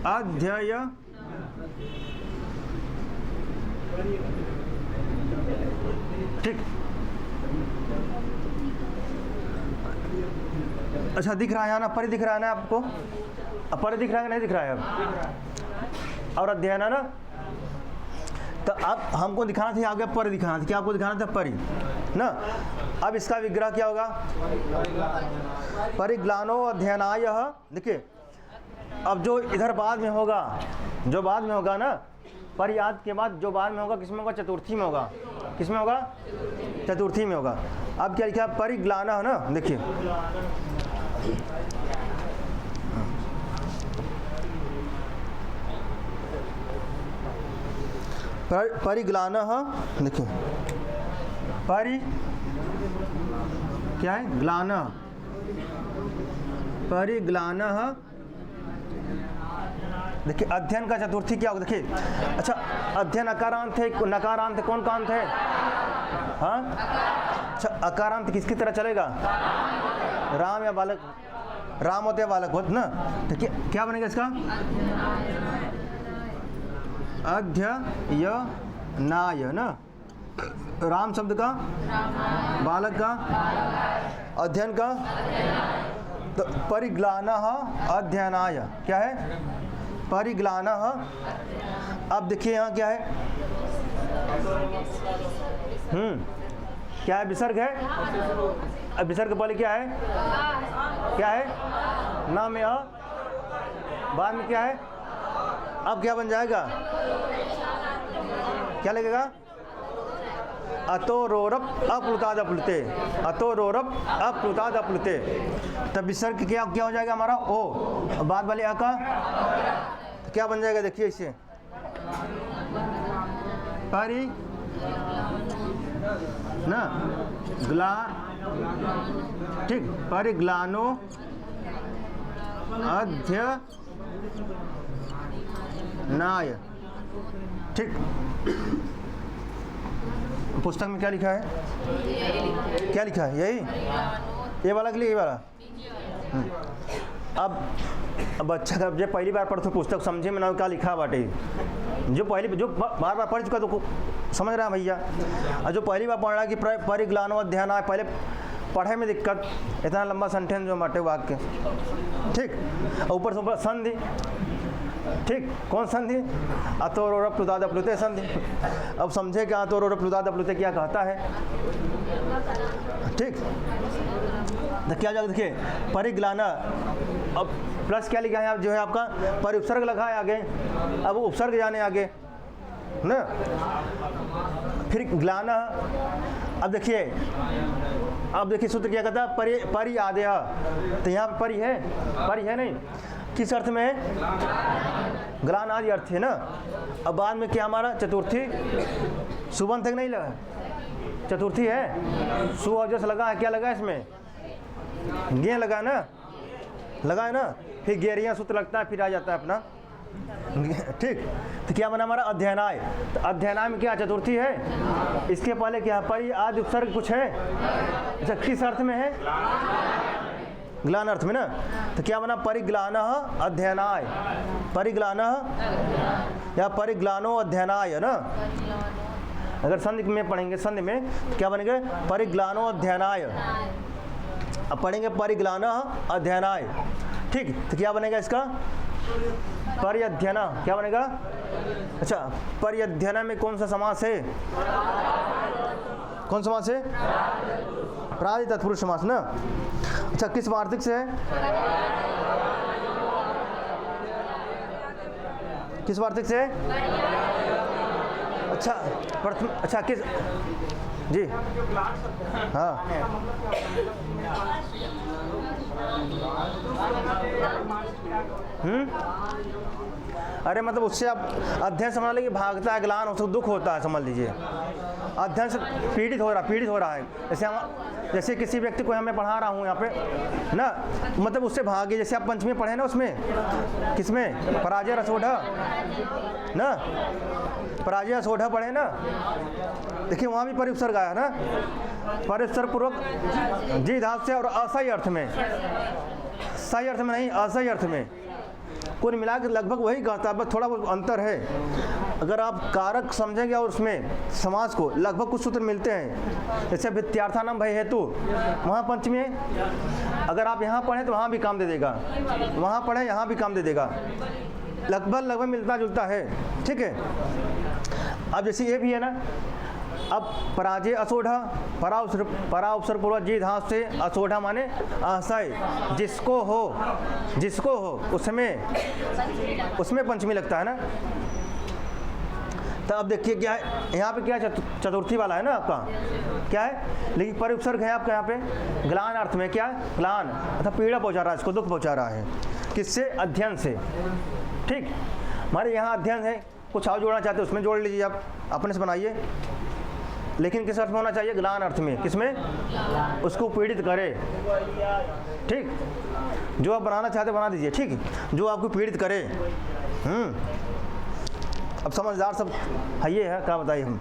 S1: अध्यय, ठीक। अच्छा दिख रहा है ना, परि दिख रहा है ना आपको, अब परि दिख रहा है, नहीं दिख रहा है अब, और अध्ययन है ना, तो अब हमको दिखाना था, आगे परि दिखाना था, क्या आपको दिखाना था, परि ना। अब इसका विग्रह क्या होगा, परिग्लानो अध्ययनाय, देखिए अब जो इधर बाद में होगा, जो बाद में होगा ना, परियाद के बाद जो बाद में होगा, किस में होगा, चतुर्थी में होगा, किस में होगा, चतुर्थी में होगा। अब क्या लिखा, परिग्लाना है ना, देखिए परिग्लान, देखिए परि क्या है, ग्लान, परिग्लान, देखिए अध्ययन का चतुर्थी क्या होगा, देखिए अच्छा अध्ययन अकारांत है, नकारांत कौन का अंत है, हाँ अच्छा, अकारांत किसकी तरह चलेगा? राम या बालक, राम होते या बालक होते ना, तो क्या बनेगा इसका? अध्ययनाय ना, राम शब्द का, बालक का, अध्ययन का, तो परिग्लानः अध्ययनाय क्या है? परिग्लानः। अब देखिए यहाँ क्या है? क्या है? विसर्ग है। अब विसर्ग के पहले क्या है? क्या है? ना में अ, बाद में क्या है? अब क्या बन जाएगा? क्या लगेगा? अतोरोरप अप्लुताद अप्लुते, अतोरोरप अप्लुताद अप्लुते। तब विसर्ग क्या हो जाएगा हमारा? ओ। बाद वाले अ का तो क्या बन जाएगा? देखिए इसे, परि ना ग्ला, ठीक, परिग्लानो अध्ययनाय, ठीक। पुस्तक में क्या लिखा है? क्या लिखा है? यही, ये वाला के लिए ये वाला। अब अच्छा, जब पहली बार पढ़ते पुस्तक समझे में ना क्या लिखा बाटे, जो बार बार पढ़ चुका तो समझ रहा है भैया, और जो पहली बार पढ़ रहा है कि परिग्लानो अध्ययनाय, पहले पढ़े में दिक्कत, इतना लंबा सेंटेंस जो बाटे वाक्य, ठीक, ऊपर से ऊपर संधि, ठीक, कौन संधि? अतोरोरप प्लुताद अप्लुते संधि। अब समझे कि अतोरोरप प्लुताद अप्लुते क्या कहता है, ठीक। तो क्या जाएगा? देखिए, परिग्लाना, अब प्लस क्या लिखा है आप, जो है आपका परिउपसर्ग लगा है आगे, अब उपसर्ग जाने आगे ना, फिर ग्लाना। अब देखिए सूत्र क्या कहता है? परि आदेय, तो यहाँ पर परि है नहीं, किस अर्थ में है? ग्लान आदि अर्थ है ना। अब बाद में क्या हमारा? चतुर्थी, सुबंध तक नहीं लगा, चतुर्थी है, सु और जस लगा है, क्या लगा है इसमें? गे लगा ना, लगा है ना, फिर गेरिया सूत्र लगता है, फिर आ जाता है अपना, ठीक। तो क्या बना हमारा? अध्ययनाय। तो अध्ययनाय में क्या? चतुर्थी है, इसके पहले क्या? परि आदि उपसर्ग कुछ है? अच्छा, किस अर्थ में है? ग्लान अर्थ में ना। तो क्या बना? परिग्लानः अध्ययनाय, परिग्लानः या परिग्लानो अध्ययनाय ना। अगर संधि में पढ़ेंगे, संधि में तो क्या बनेंगे? परिग्लानो अध्ययनाय। अब पढ़ेंगे परिग्लानः अध्ययनाय, ठीक। तो क्या बनेगा इसका? परिअध्ययन। क्या बनेगा? अच्छा, परिअध्ययन में कौन सा समास है? कौन समास है? प्रादि तत्पुरुष समास ना। अच्छा, किस वार्तिक से है? किस वार्तिक से है? अच्छा, प्रथम, अच्छा किस, जी हाँ, अरे मतलब उससे आप अध्ययन समझ लीजिए, भागता है, ग्लान उसको दुख होता है, समझ लीजिए अध्ययन से पीड़ित हो रहा है। जैसे किसी व्यक्ति को मैं पढ़ा रहा हूँ यहाँ पे ना, मतलब उससे भागे, जैसे आप पंचमी पढ़े ना, उसमें किसमें? पराजय रसोढ़ा ना, पराजय रसोढ़ा पढ़े ना, देखिए वहाँ भी परिउपसर्ग आया ना, परिउपसर्ग पूर्वक जी धातु से और असही अर्थ में, सही अर्थ में नहीं, असही अर्थ में। कुल मिला के लगभग वही कहता है, बस थोड़ा बहुत अंतर है। अगर आप कारक समझेंगे और उसमें समास को लगभग कुछ सूत्र मिलते हैं। जैसे विद्यार्थानाम भय हेतु, वहाँ पंचमी है, अगर आप यहाँ पढ़ें तो वहाँ भी काम दे देगा, वहाँ पढ़ें यहाँ भी काम दे देगा, लगभग मिलता जुलता है, ठीक है। अब जैसे ये भी है ना, अब पराजय असोढ़ा, परा उपसर्ग पूर्वक जी धातु से, असोढ़ा माने असय, जिसको हो उसमें पंचमी लगता है ना। तो अब देखिए क्या है यहाँ पे, क्या चतुर्थी वाला है ना आपका, क्या है, लेकिन परिउपसर्ग है आपका यहाँ पे ग्लान अर्थ में, क्या है? ग्लान, अर्थात पीड़ा पहुँचा रहा है, इसको दुख पहुँचा रहा है, किससे? अध्ययन से, ठीक। हमारे यहाँ अध्ययन है, कुछ और जोड़ना चाहते हैं उसमें जोड़ लीजिए, आप अपने से बनाइए, लेकिन किस अर्थ में होना चाहिए? ग्लान अर्थ में। किसमें? उसको पीड़ित करे, ठीक। जो आप बनाना चाहते बना दीजिए, ठीक, जो आपको पीड़ित करे। अब समझदार सब है, ये है, क्या बताइए हम।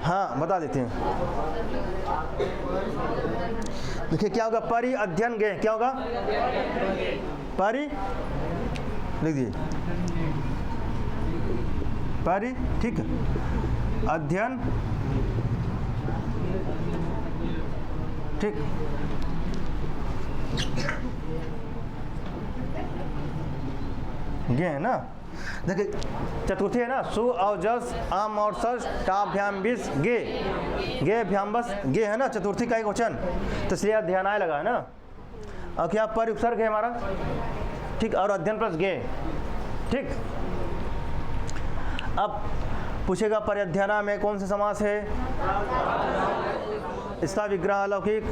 S1: हाँ बता देते हैं। देखिए क्या होगा, परि अध्ययन गे, क्या होगा, परि लिख दीजिए, परि, ठीक, अध्ययन, ठीक, गे है ना। देखिए चतुर्थी है ना, सु औजस आम और सस टाभ्याम बिस गे, गे भ्याम बस गे है ना, चतुर्थी का एक वचन, तो इसलिए ध्यान आए लगा है ना। और क्या पर उपसर्ग है हमारा, ठीक, और अध्ययन प्लस गे, ठीक। अब पूछेगा परिअध्ययना में कौन सा समास है, इसका विग्रह अलौकिक,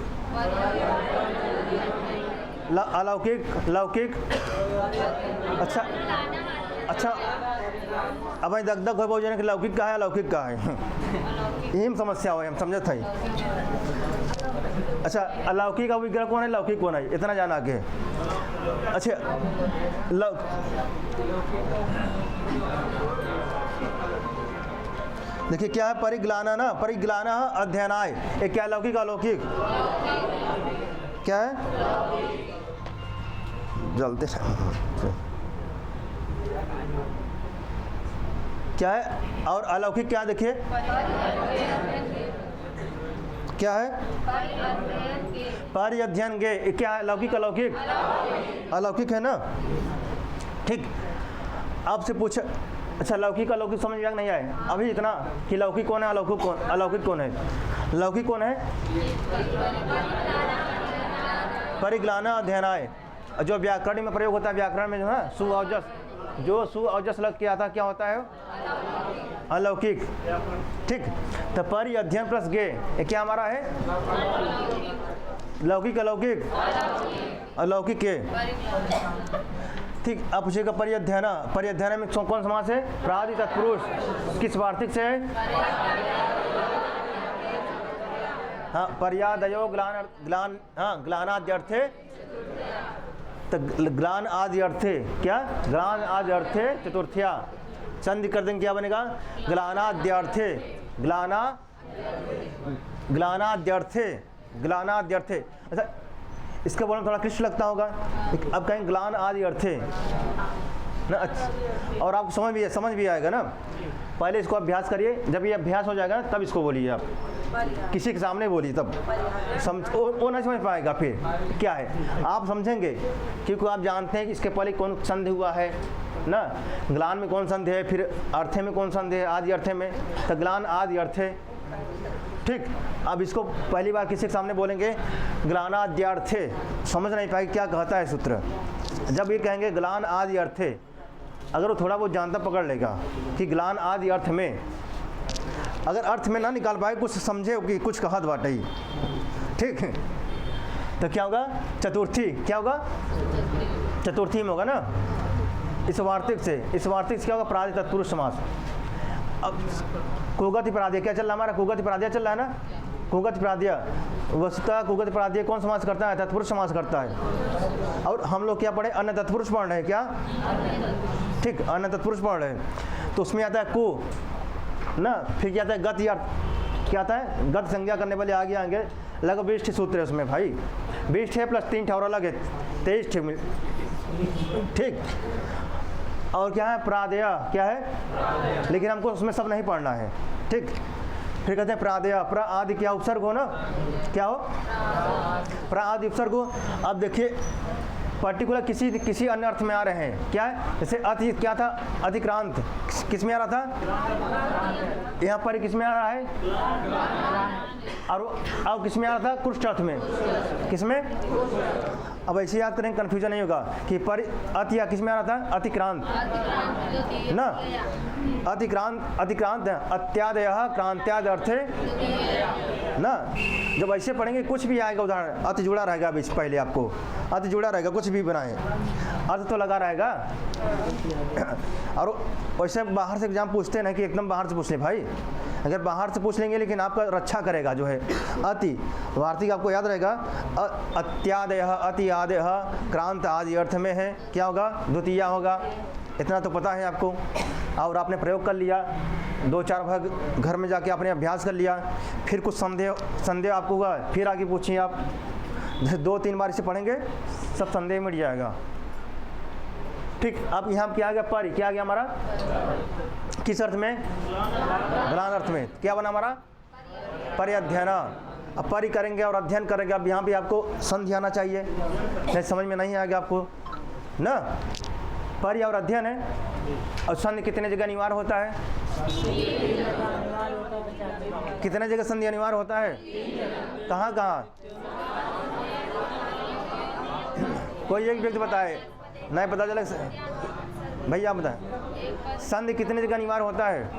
S1: अलौकिक, लौकिक, अच्छा अच्छा, अब दग दग हो बोझने कि लौकिक का है अलौकिक का है, यही समस्या हो, हम समझत है। अच्छा अलौकिक का विग्रह कौन है, लौकिक कौन है, इतना जाना के। अच्छा देखिए क्या है, परिग्लाना ना, परिग्लाना अध्ययनाय, ये क्या है, लौकिक अलौकिक, क्या है, जलते क्या है, और अलौकिक क्या, देखिए क्या है, परिअध्ययन गे, क्या है, लौकिक अलौकिक, अलौकिक है ना, ठीक। आपसे पूछा, अच्छा लौकिक अलौकिक समझ में नहीं आए अभी इतना कि लौकिक कौन है, अलौकिक कौन, अलौकिक कौन है, लौकिक कौन है, परिग्लाना अध्ययनाय, जो व्याकरण में प्रयोग होता है, व्याकरण में जो है सु औजस, जो सु औजस लग के आता क्या होता है, अलौकिक, ठीक। तो परि अध्ययन प्लस गे, ये क्या हमारा है, लौकिक अलौकिक, अलौकिक के, ठीक। अब पूछेगा परिअध्ययना, परिअध्ययना में कौन समास है, प्रादि तत्पुरुष, किस वार्तिक से है, हाँ पर्यादयो ग्लान, ग्लान, हाँ ग्लानाद्यर्थे, तो ग्लान आदि अर्थे, क्या, ग्लान आदि अर्थे चतुर्थ्या, संधि कर देंगे क्या बनेगा, ग्लानाद्यर्थे, ग्लाना, ग्लानाद्यर्थे, ग्लानाद्यर्थे। अच्छा इसका बोलना थोड़ा क्लिष्ट लगता होगा, अब कहें ग्लान आदि अर्थे ना, अच्छा, और आपको समझ भी आएगा ना। पहले इसको अभ्यास करिए, जब ये अभ्यास हो जाएगा तब इसको बोलिए, आप किसी के सामने बोलिए, तब वो नहीं समझ पाएगा। फिर क्या है, आप समझेंगे क्योंकि आप जानते हैं कि इसके पहले कौन संधि हुआ है ना, ग्लान में कौन संधि है, फिर अर्थे में कौन संधि है, आदि अर्थे में, तो ग्लान आदि अर्थे, ठीक। अब इसको पहली बार किसी के सामने बोलेंगे ग्लानाद्यर्थे, समझ नहीं पाएंगे क्या कहता है सूत्र। जब ये कहेंगे ग्लान आदि अर्थे, अगर वो थोड़ा बहुत जानता पकड़ लेगा कि ग्लान आदि अर्थ में, अगर अर्थ में ना निकाल पाए, कुछ समझे कि कुछ कहत बाटे ही, ठीक, तो क्या होगा, चतुर्थी, क्या होगा, चतुर्थी में होगा ना, इस वार्तिक से, इस वार्तिक से क्या होगा, प्रादि तत्पुरुष समास। अब कुगति प्राद्य क्या चल रहा है हमारा, कुगति प्राद्य चल रहा है ना, कुगति प्राद्य, वस्तुतः कुगति प्राद्य कौन समास करता है, तत्पुरुष समास करता है। और हम लोग क्या पढ़े, अन्य तत्पुरुष पढ़ रहे हैं, क्या, ठीक, अन्य तत्पुरुष पढ़ रहे हैं, तो उसमें आता है कु ना, फिर क्या आता है गत, या क्या आता है, गत संज्ञा करने वाले आगे आएंगे, लगभग 20 सूत्र है उसमें भाई, 20 है प्लस 3 और अलग है, 23, ठीक। और क्या है, प्रादेय, क्या है, लेकिन हमको उसमें सब नहीं पढ़ना है, ठीक। फिर कहते हैं प्रादेय, प्र आदि क्या उपसर्ग हो ना, क्या हो, प्र आदि उपसर्ग हो। अब देखिए पर्टिकुलर किसी अन्य अर्थ में आ रहे हैं, क्या है, जैसे अति, क्या था, अतिक्रांत, किस में आ रहा था, यहाँ पर किस में आ रहा है, और किस में आ रहा था, कुष्ठ अर्थ में, किस में, अब ऐसे याद करें कन्फ्यूजन नहीं होगा कि पर अति या किस में आ रहा था, अतिक्रांत ना, अतिक्रांत अत्यादय क्रांत्याद अर्थे ना। जब ऐसे पढ़ेंगे कुछ भी आएगा उदाहरण, अति जुड़ा रहेगा, अभी पहले आपको अति जुड़ा रहेगा, कुछ भी बनाए अर्थ तो लगा रहेगा। और वैसे बाहर से एग्जाम पूछते हैं कि एकदम बाहर से पूछ लें भाई, अगर बाहर से पूछ लेंगे लेकिन आपका रक्षा करेगा जो है अति, वार्तिक आपको याद रहेगा, अत्यादय अति आदय क्रांत आदि अर्थ में है, क्या होगा, द्वितीया होगा, इतना तो पता है आपको और आपने प्रयोग कर लिया। 2-4 भाग घर में जाके आपने अभ्यास कर लिया, फिर कुछ संदेह आपको हुआ, फिर आगे पूछिए आप। 2-3 बार इसे पढ़ेंगे सब संदेह मिट जाएगा। ठीक, अब यहाँ क्या आ गया? परि, क्या आ गया हमारा? किस अर्थ में? गलान अर्थ में। क्या बना हमारा? परिअध्ययन। अब परि करेंगे और अध्ययन करेंगे। अब यहाँ भी आपको संधि आना चाहिए, नहीं समझ में नहीं आएगा आपको ना। परि और अध्ययन है, और संधि कितने जगह अनिवार्य होता है? कितने जगह संधि अनिवार्य होता है? कहाँ कहाँ? कोई एक व्यक्ति बताए, नहीं पता चले भैया बताएं, संधि कितने जगह अनिवार्य होता है?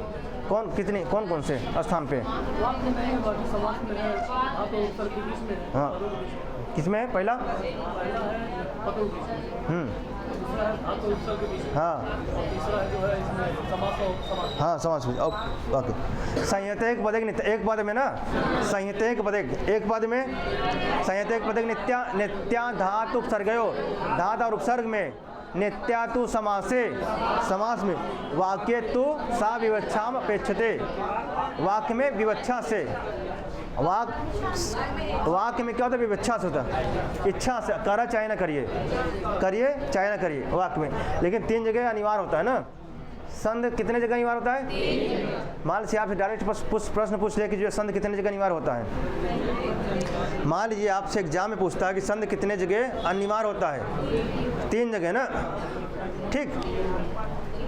S1: कौन कौन से स्थान पे? हाँ, किसमें है? पहला हाँ समास में। ओके, संहिता एक पद एक पद में ना, संहिता एक पद एक पद में, संहिता एक पद नित्या धातु उपसर्गयो, धातु और उपसर्ग में, नित्या तु समासे, समास में, वाक्य तु सा विवक्षाम अपेक्षते, वाक्य में विवक्षा से, वाक्य में क्या होता है? विवक्षा से होता है, इच्छा से, करा चाहे ना करिए, करिए चाहे ना करिए वाक्य में। लेकिन 3 जगह अनिवार्य होता है ना। संध कितने जगह अनिवार्य होता है? मान लीजिए आपसे डायरेक्ट प्रश्न पूछ ले कि जो संध कितने जगह अनिवार्य होता है। मान लीजिए आपसे एग्जाम में पूछता है कि संध कितने जगह अनिवार्य होता है? 3 जगह ना। ठीक,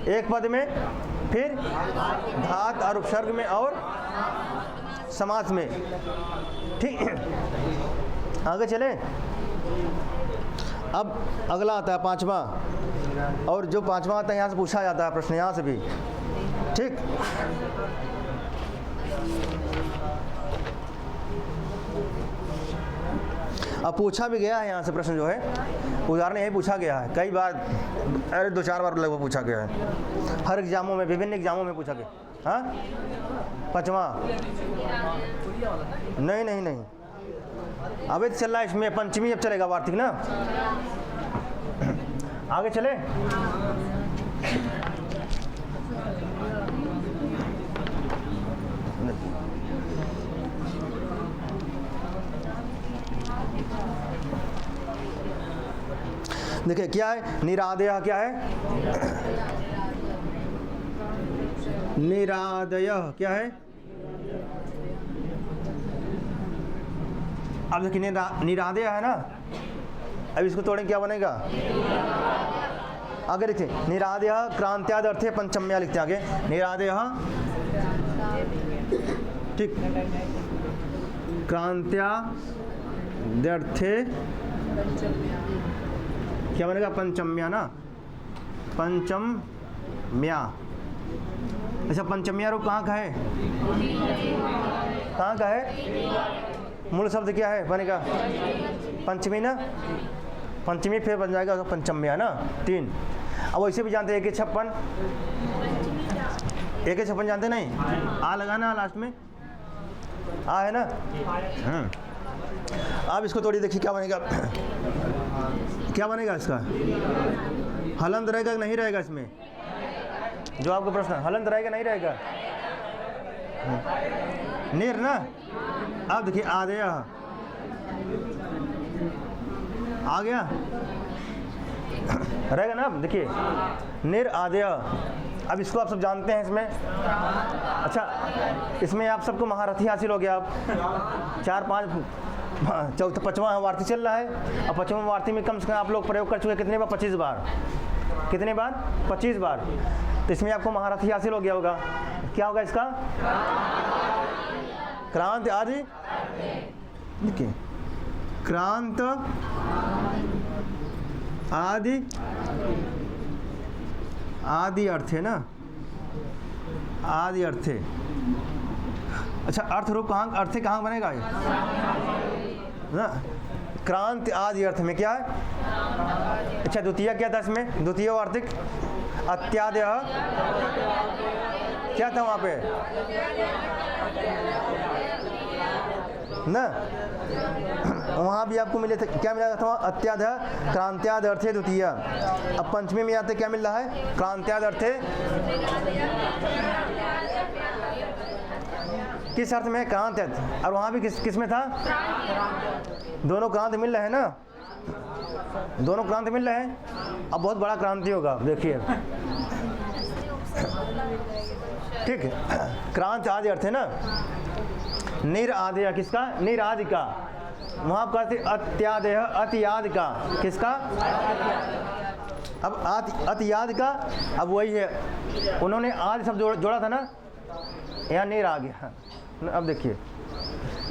S1: एक पद में, फिर धातु और उपसर्ग में और समास में। ठीक, आगे चले। अब अगला आता है 5वां, और जो 5वां आता है यहाँ से पूछा जाता है प्रश्न, यहाँ से भी। ठीक, अब पूछा भी गया है यहाँ से प्रश्न, जो है उदाहरण यही पूछा गया है कई बार, अरे 2-4 बार लगभग पूछा गया है, हर एग्जामों में, विभिन्न एग्जामों में पूछा गया। हाँ, 5वां नहीं, अब चल रहा है इसमें, पंचमी अब चलेगा वार्तिक ना। आगे चले। देखिए क्या है? निरादय क्या है? निरादय क्या है? अब देखिए निरादय है ना, अब इसको तोड़ें क्या बनेगा? अगर देखिए निरादय क्रांत्याद अर्थे पंचम्या लिखते आगे, निरादय, ठीक, क्रांत्यादर्थे क्या बनेगा? पंचम्या ना, पंचम्या। अच्छा, पंचम्या रूप कहाँ का है? कहाँ का है? मूल शब्द क्या है बनेगा? पंचमी ना, पंचमी फिर बन जाएगा पंचम्या ना, 3। अब वैसे भी जानते हैं 1-56, 1-56 जानते नहीं? आ लगाना लास्ट में, आ है ना। अब इसको थोड़ी देखिए क्या बनेगा? क्या बनेगा इसका? हलंत रहेगा कि नहीं रहेगा इसमें? जो आपका प्रश्न, हलंत रहेगा नहीं रहेगा? निर ना। अब देखिए आदेय आ गया, रहेगा ना। अब देखिए निर आदेय, अब इसको आप सब जानते हैं इसमें। अच्छा, इसमें आप सबको महारथी हासिल हो गया। आप 4-5 चौथा 5वां वार्तिक चल रहा है, और 5वां वार्तिक में कम से कम आप लोग प्रयोग कर चुके कितने बार? 25 बार। कितने बार? 25 बार। तो इसमें आपको महारथी हासिल हो गया होगा। क्या होगा इसका? क्रांत आदि, देखिए क्रांत आदि, आदि अर्थ है ना, आदि अर्थ है। अच्छा, अर्थ रूप कहाँ, अर्थ कहाँ बनेगा ये ना? क्रांति आदि अर्थ में क्या है? अच्छा, द्वितीय क्या था इसमें? द्वितीय वार्तिक अत्यादय क्या था वहाँ पे ना? वहाँ भी आपको मिले थे, क्या मिला था? अत्यादय क्रांत्याद अर्थे द्वितीय। अब पंचमी में आते क्या मिल रहा है? क्रांत्याद अर्थे किस अर्थ में? क्रांत अर्थ। और वहाँ भी किस में था? दोनों क्रांत मिल रहे हैं ना, दोनों क्रांत मिल रहे हैं। अब बहुत बड़ा क्रांति होगा, देखिए। ठीक है, क्रांत आदि अर्थ है ना। निरादेय किसका? निरादि का। वहाँ आप कहते अत्यादेय अतियाद का। किसका? अब अतियाद का। अब वही है, उन्होंने आदि शब्द जोड़ा था ना, यहाँ नीर आ गया। अब देखिए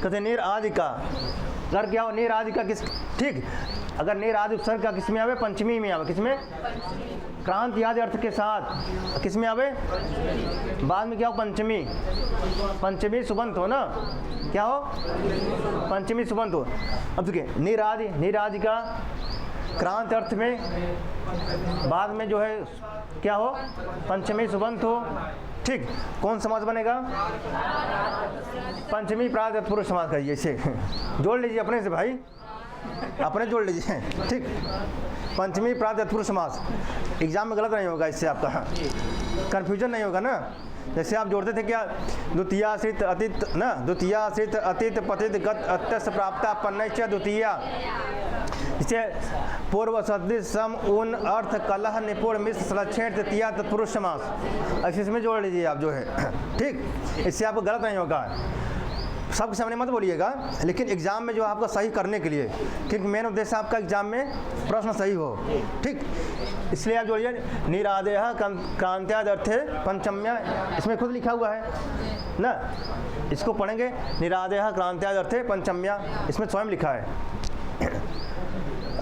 S1: कहते नीर आदि का। अगर क्या हो नीर आदि का किस, ठीक, अगर नीर आदि उपसर्ग का किस में आवे? पंचमी में आवे। किस में? क्रांति आदि अर्थ के साथ किस में आवे? बाद में क्या हो? पंचमी। पंचमी सुबंत हो ना, क्या हो? पंचमी सुबंत हो। अब देखिए निरादि का क्रांत अर्थ में बाद में जो है क्या हो? पंचमी सुबंत हो। ठीक, कौन समास बनेगा? पंचमी प्रात तत्पुरुष समास करिए। इसे जोड़ लीजिए अपने से भाई, अपने जोड़ लीजिए। ठीक, पंचमी प्रात तत्पुरुष समास। एग्जाम में गलत नहीं होगा, इससे आपका कन्फ्यूजन नहीं होगा ना। जैसे आप जोड़ते थे क्या? द्वितीयाश्रित अतीत ना, द्वितीयाश्रित अतीत पतित गत अत्यस्त प्राप्ता पन्नय च द्वितीया। इसे पूर्व सदृश सम उन अर्थ कलह निपुण मिश्र सलक्षण तृतीया तत्पुरुष समास। ऐसे इसमें जोड़ लीजिए आप जो है। ठीक, इससे आपको गलत नहीं होगा। सबके सामने मत बोलिएगा, लेकिन एग्जाम में जो आपका सही करने के लिए, क्योंकि मेन उद्देश्य आपका एग्जाम में प्रश्न सही हो। ठीक, इसलिए आप जोड़िए निरादेय क्रांत्याद अर्थे पंचम्या। इसमें खुद लिखा हुआ है ना, इसको पढ़ेंगे। निरादेय क्रांत्याद अर्थे पंचम्या, इसमें स्वयं लिखा है।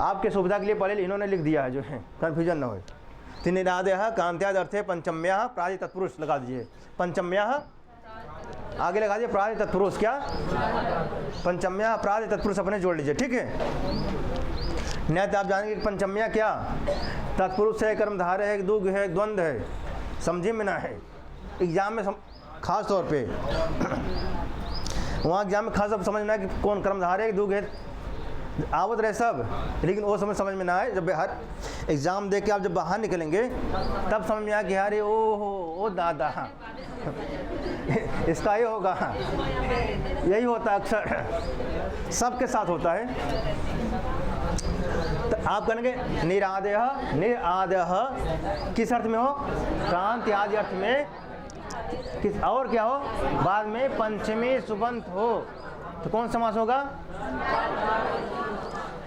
S1: आपके सुविधा के लिए पहले इन्होंने लिख दिया है, जो है कन्फ्यूजन ना हो। तो निरादेय क्रांत्याद अर्थे पंचम्या प्रादि तत्पुरुष लगा दीजिए। पंचम्या आगे लगा दीजिए, प्रादि तत्पुरुष क्या? पंचम्या प्रादि तत्पुरुष अपने जोड़ लीजिए। ठीक है, नहीं तो आप जानेंगे कि पंचम्या क्या? तत्पुरुष है, कर्मधारय है, दुग है, द्वंद्व है। समझे में ना है एग्जाम में खास तौर पे। वहाँ एग्जाम में खास समझना है कि कौन कर्मधारय है, दुग है, आवत रहे सब, लेकिन वो समझ में ना आए। जब हर एग्ज़ाम दे के आप जब बाहर निकलेंगे तब समझ में आया कि यार ओ दादा इसका ये होगा। यही होता है अक्सर, सबके साथ होता है। तो आप कहेंगे निरादेय किस अर्थ में हो? क्रांति आदि अर्थ में। किस और क्या हो? बाद में पंचमी सुबंत हो, तो कौन समास होगा?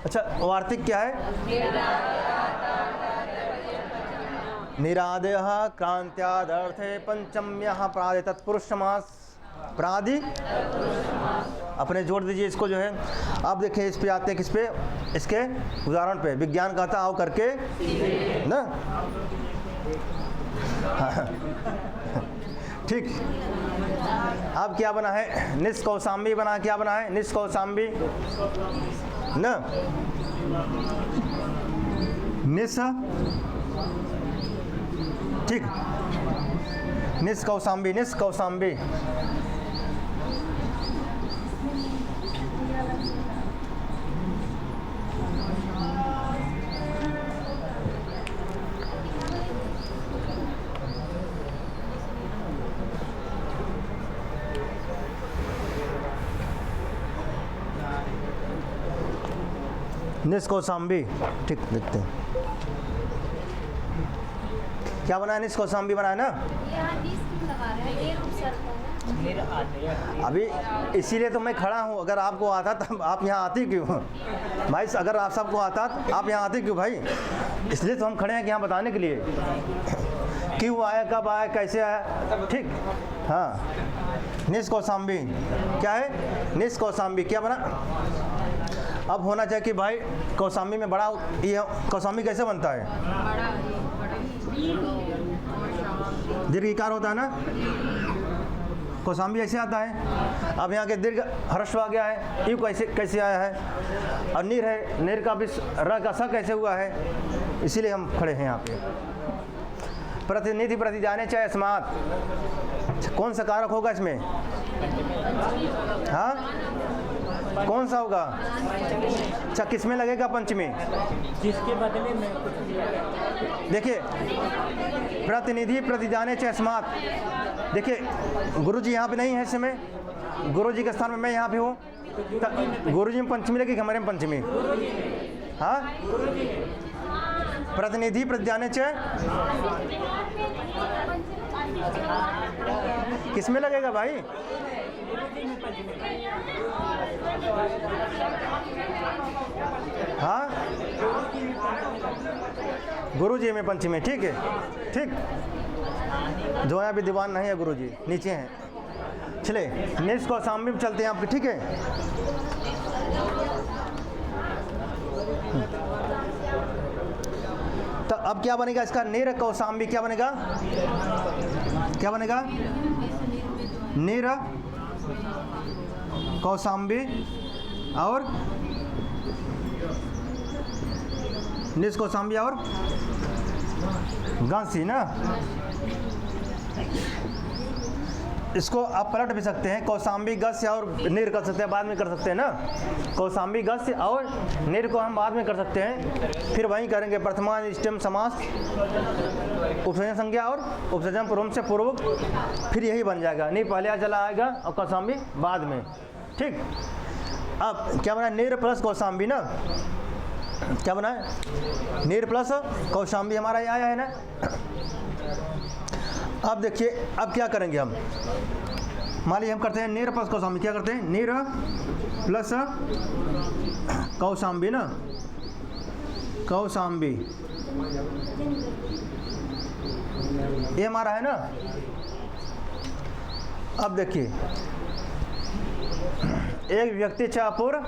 S1: अच्छा, वार्तिक क्या है? निरादेय क्रांत्यादर्थे पंचम्यः प्रादि तत्पुरुष समास। प्रादि अपने जोड़ दीजिए इसको जो है। अब देखिए इस पे आते हैं, किस पे? इसके उदाहरण पे। विज्ञान कहता आओ करके ना। ठीक, अब क्या बना है? निष्कौशाम्बी बना। क्या बना है? निष्कौशाम्बी ना। निस, ठीक, निष्कौशाम्बी। निष्कौशाम्बी निष्कौशाम्बी। ठीक, देखते हैं क्या बना है। निष्कौशाम्बी बना है ना। अभी इसीलिए तो मैं खड़ा हूँ। अगर आपको आता तब आप यहाँ आती क्यों भाई? अगर आप सबको आता तो आप यहाँ आते क्यों भाई? इसलिए तो हम खड़े हैं कि यहाँ बताने के लिए क्यों आया, कब आया, कैसे आया। ठीक, हाँ। निष्कौशाम्बी क्या है? निष्कौशाम्बी क्या बना? अब होना चाहिए कि भाई कौशाम्बी में बड़ा, ये कौशाम्बी कैसे बनता है? दीर्घ इकार होता है ना, कौशाम्बी ऐसे आता है। अब यहाँ के दीर्घ ह्रस्व आ गया है, यू कैसे आया है? और नीर है, नीर का भी र का स कैसे हुआ है? इसीलिए हम खड़े हैं यहाँ पे। प्रतिनिधि प्रति जाने चाहे अस्मात, कौन सा कारक होगा इसमें? हाँ, कौन सा होगा? अच्छा, किस में लगेगा? पंचमी,
S3: जिसके बदले में कुछ।
S1: देखिए प्रतिनिधि प्रति जाने चाहे अस्मात। देखिए गुरु जी यहाँ पे नहीं है इस समय, गुरु जी के स्थान में मैं यहाँ पे हूँ, गुरु जी में पंचमी लगी, हमारे में पंचमी। हाँ, प्रतिनिधि प्रज्ञाने च किसमें लगेगा भाई? हाँ, गुरु जी में पंचमी, ठीक है, ठीक। जो यहाँ भी दीवान नहीं है, गुरु जी नीचे हैं। चले नेक्स्ट कौशाम्बी में चलते हैं आपके, ठीक है। तो अब क्या बनेगा इसका? नीर कौशाम्बी क्या बनेगा? क्या बनेगा? नीर कौशाम्बी और निस कौशाम्बी और गांसी ना। इसको आप पलट भी सकते हैं, कौशाम्बी गस्य और नीर कर सकते हैं, बाद में कर सकते हैं ना। कौशाम्बी गस्य और नीर को हम बाद में कर सकते हैं, फिर वहीं करेंगे प्रथमानिष्टम समास, उपसर्जन संज्ञा और उपसर्जन पूर्व से पूर्व, फिर यही बन जाएगा। नीर पहले आ चला आएगा और कौशाम्बी बाद में, ठीक। अब क्या बना? नीर प्लस कौशाम्बी ना। क्या बना है? नीर प्लस कौशाम्बी हमारा ये आया है ना। अब देखिए, अब क्या करेंगे हम? मान लीजिए हम करते हैं नीर प्लस कौशाम्बी। क्या करते हैं? नीर प्लस कौशाम्बी ना, कौशाम्बी ये हमारा है ना। अब देखिए, एक विभक्ति च अपूर्व,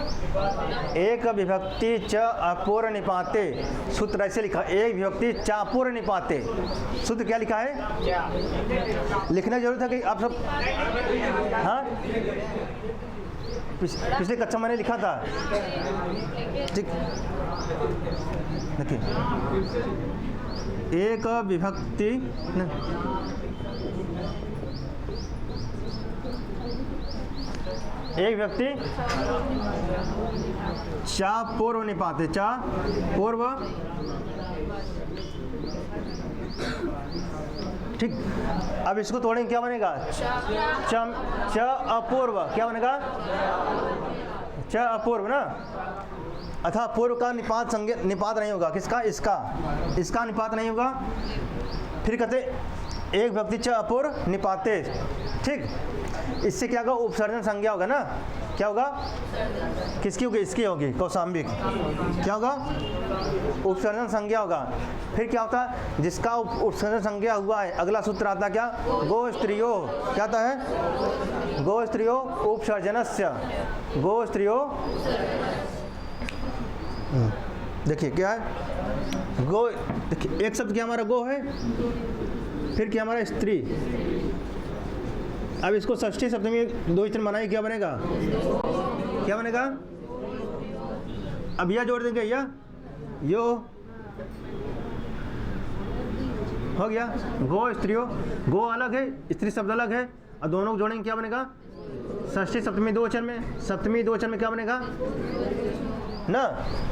S1: एक विभक्ति च अपूर्व निपाते, सूत्र ऐसे लिखा, एक विभक्ति च अपूर्व निपाते। सूत्र क्या लिखा है? लिखने की जरूरत है कि आप सब? हाँ, पिछले कक्षा मैंने लिखा था, ठीक। देखिए, एक विभक्ति एक व्यक्ति चा पूर्व निपाते, चा पूर्व, ठीक। अब इसको तोड़ेंगे, क्या बनेगा? च अपूर्व, क्या बनेगा? च अपूर्व ना, अथा पूर्व का निपात संज्ञा, निपात नहीं होगा। किसका? इसका निपात नहीं होगा। फिर कहते एक व्यक्ति च अपूर्व निपाते, ठीक। इससे क्या होगा? उपसर्जन संज्ञा होगा ना। क्या होगा? किसकी होगी? इसकी होगी, कौशाम्बी की। क्या होगा? उपसर्जन संज्ञा होगा। फिर क्या होता है? जिसका उपसर्जन संज्ञा हुआ है, अगला सूत्र आता क्या? गो स्त्रियो। क्या आता है? गो स्त्रियो उपसर्जनस्य, गो स्त्रियो। देखिए क्या है? गो, देखिए एक शब्द क्या हमारा गो है, फिर क्या हमारा स्त्री। अब इसको षष्ठी सप्तमी दो वचन बनाए, क्या बनेगा? क्या बनेगा? अब यह जोड़ देंगे, यो हो गया। गो स्त्रियो, गो अलग है, स्त्री शब्द अलग है, और दोनों को जोड़ेंगे, क्या बनेगा? षष्ठी सप्तमी दो वचन में, सप्तमी दो वचन में क्या बनेगा ना?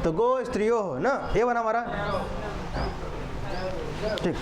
S1: तो गो स्त्रियो हो ना, ये बना हमारा, ठीक।